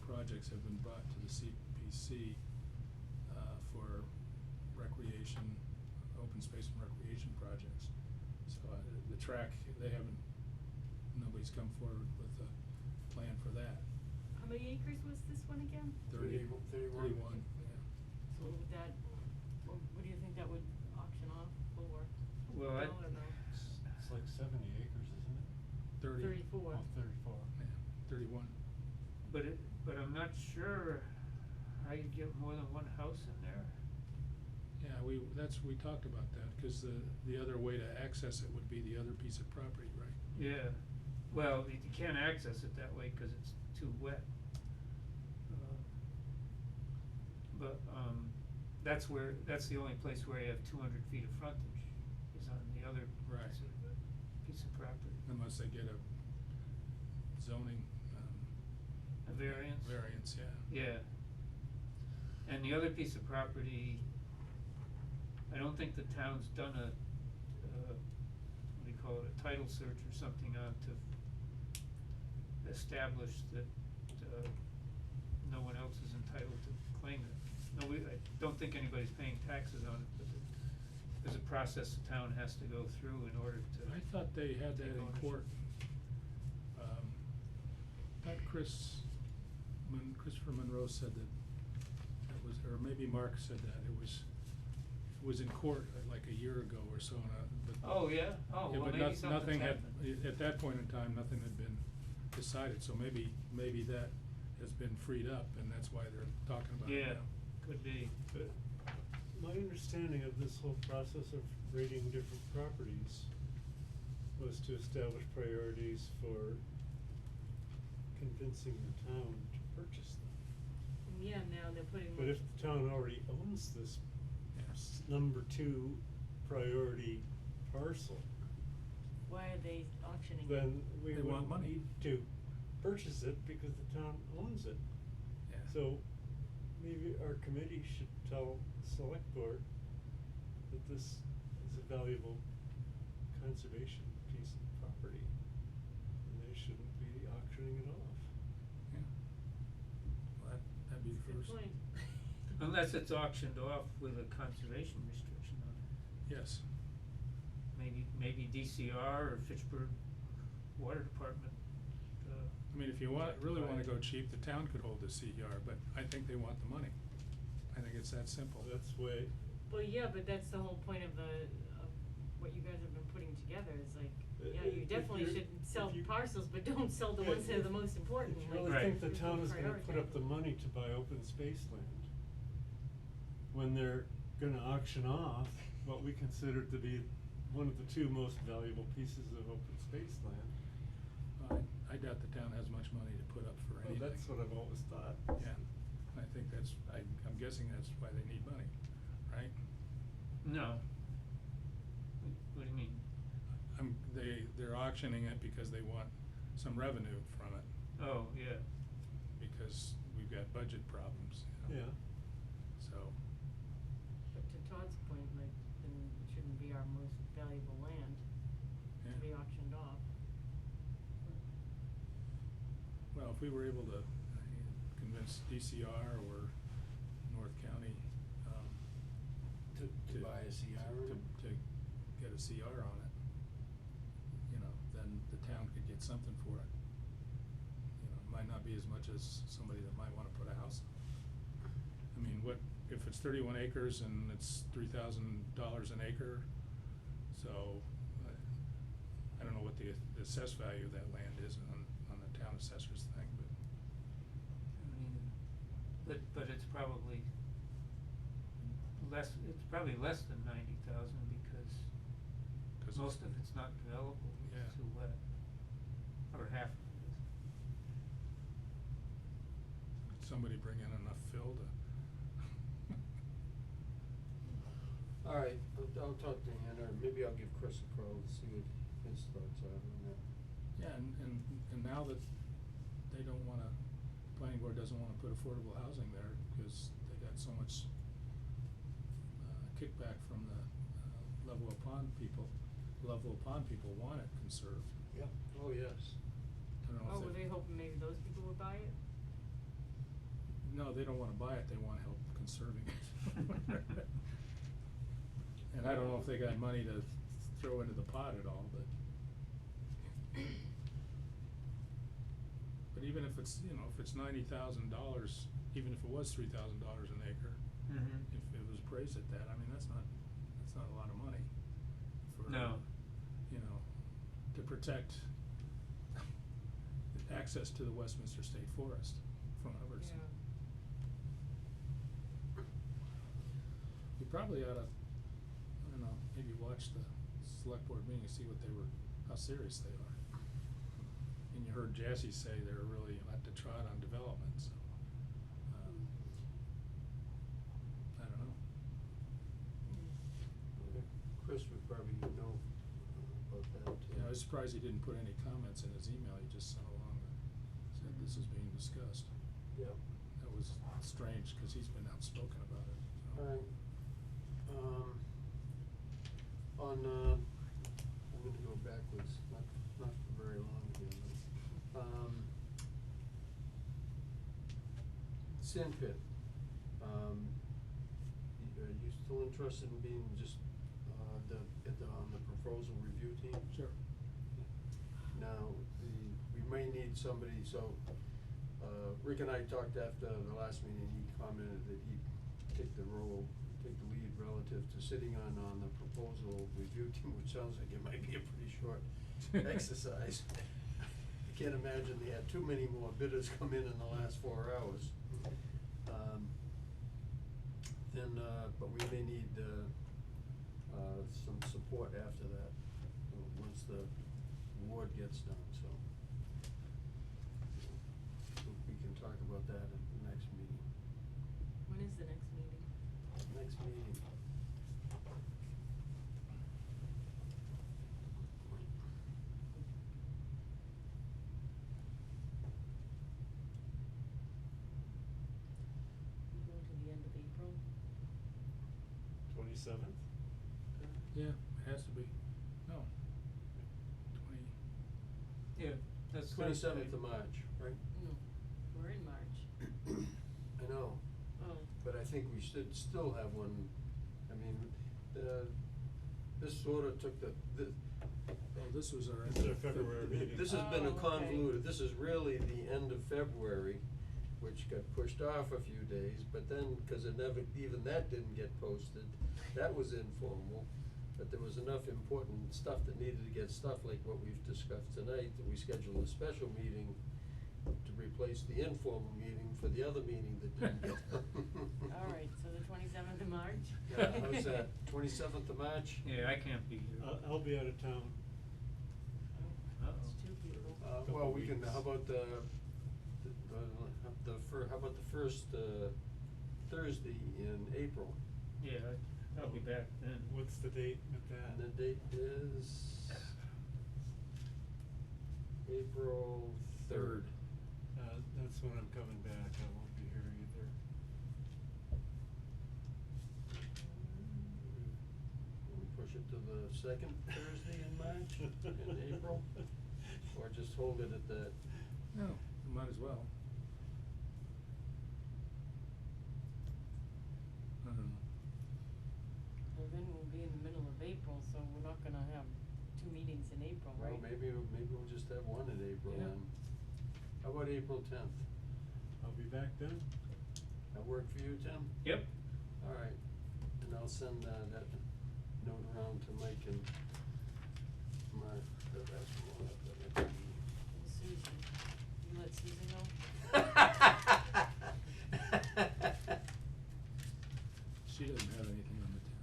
projects have been brought to the CPC, for recreation, open space and recreation projects. So, the track, nobody's come forward with a plan for that. How many acres was this one again? 31, yeah. So would that, what do you think that would auction off for? Well, No or no? It's like 7 house in there? Yeah, we talked about that, cause the other way to access it would be the other piece of property, right? Yeah, well, you can't access it that way 'cause it's too wet. But, that's the only place where you have 200 feet of frontage, is on the other Right. piece of property. Unless they get a zoning, A variance? variance, yeah. Yeah. And the other piece of property, I don't think the town's done a, what do you call it, a title search or something on to establish that, no one else is entitled to claim it. No, I don't think anybody's paying taxes on it, but there's a process the town has to go through in order to. I thought they had that take in ownership. court. Thought Christopher Monroe said that was, or maybe Mark said that, it was in court like a year ago or so, but. Oh, yeah? Oh, Yeah, well, but maybe nothing something's had, happened. at that point in time, nothing had been decided, so maybe that has been freed up, and that's why they're talking about it now. Yeah, could be. But my understanding of this whole process of rating different properties was to establish priorities for convincing the town to purchase them. Yeah, now they're putting. But if the town already owns this Yes. number 2 priority parcel, Why are they auctioning it? then we They want would money. need to purchase it because the town owns it. Yeah. So maybe our committee should tell the select board that this is a valuable conservation piece of property and they shouldn't be auctioning it off. Yeah. Well, that'd be the Good first. point. Unless it's auctioned off with a conservation restriction on it. Yes. Maybe DCR or Fitchburg Water Department, I mean, if you really wanna go cheap, the town could hold the CER, but I think they want the money. I think it's that simple. That's way, Well, yeah, but that's the whole point of what you guys have been putting together is like, yeah, you if definitely you're- should sell if you- parcels, but don't sell the Yeah, ones that are if- the most important, if you like. really Right. think the town is gonna put up the prioritize. money to buy open space land, when they're gonna auction off what we consider to be one of the 2 most valuable pieces of open space land. I doubt the town has much money to put up for Well, anything. that's what I've always thought. Yeah, I think I'm guessing that's why they need money, right? no. What do you mean? They're auctioning it because they want some revenue from it, Oh, yeah. because we've got budget problems, you know? Yeah. So, But to Todd's point, like, then it shouldn't be our most valuable land to yeah. be auctioned off. Well, if we were able to convince DCR or North County, To buy a CR to get a CR on it, you know, then the town could get something for it. You know, it might not be as much as somebody that might wanna put a house on. I mean, if it's 31 acres and it's $3,000 an acre, so, I don't know what the assessed value of that land is on the town assessor's thing, but. I mean, but it's probably less than 90,000 because 'Cause most of it's not developable, Yeah. it's too wet. Or half of it is. Somebody bring in enough fill to. Alright, I'll talk to Hannah, or maybe I'll give Chris a call and see what his thoughts are on that. Yeah, and now that they don't wanna, planning board doesn't wanna put affordable housing there, cause they got so much kickback from the Level Pond people want it conserved. Yeah. Oh, yes. I don't know Oh, if were they hoping maybe those people would buy it? No, they don't wanna buy it, they want help conserving it. And I don't know if they got money to throw into the pot at all, but. But even if it's, if it's $90,000, even if it was $3,000 an acre, Mm-hmm. if it was appraised at that, I mean, that's not a lot of money for, No. To protect access to the Westminster State Forest from Hubbardston. probably oughta, I don't know, maybe watch the select board meeting and see what they were, how serious they are. And you heard Jassy say they're really at the trot on development, so, I don't know. Chris would probably know about that. Yeah, I was surprised he didn't put any comments in his email, he just sent along and said this is being discussed. Yeah. That was strange, cause he's been outspoken about it, so. Alright. I'm gonna go backwards, not for very long here, but, sand pit. Are you still interested in being just, on the proposal review team? Sure. Now, we may need somebody, so, Rick and I talked after the last meeting, he commented that he'd take the lead relative to sitting on the proposal review team, which sounds like it might be a pretty short exercise. I can't imagine they had too many more bidders come in the last 4 hours. But we may need, some support after that, once the award gets done, so. We can talk about that at the next meeting. When is the next meeting? Next meeting. We go to the end of April? 27th? Yeah, it has to be, no, 20, Yeah, that's. 27th of March, right? No, we're in March. I know, Oh. but I think we should still have one, I mean, this sorta took oh, this was our. It's our February meeting. This has been a Oh, okay. convoluted, this is really the end of February, which got pushed off a few days, but then, cause it never, even that didn't get posted, that was informal. But there was enough important stuff that needed to get stuff like what we've discussed tonight, that we scheduled a special meeting to replace the informal meeting for the other meeting that didn't get done. Alright, so the 27th of March? Yeah, how's that, 27th of March? Yeah, I can't be here. I'll be out of town. Oh, Uh-oh. it's 2 people. Well, we can, weeks. how about how about the first, Thursday in April? Yeah, I'll be back then. What's the date with that? And the date is April 3rd. That's when I'm coming back, I won't be here either. We push it to the second Thursday in March, in April, or just hold it at that? No, we might as well. I don't know. Well, then we'll be in the middle of April, so we're not gonna have 2 meetings in April, right? Well, maybe we'll just have one in April Yeah. then. How about April 10th? I'll be back then. That work for you, Tim? Yep. All right, and I'll send that note around to Mike and Mark, that's what we'll have to make. And Susan, you let Susan know? She doesn't have anything on the 10th.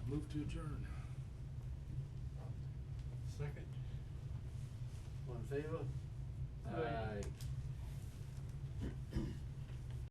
Move to adjourn. Second. All in favor? Aye. Aye.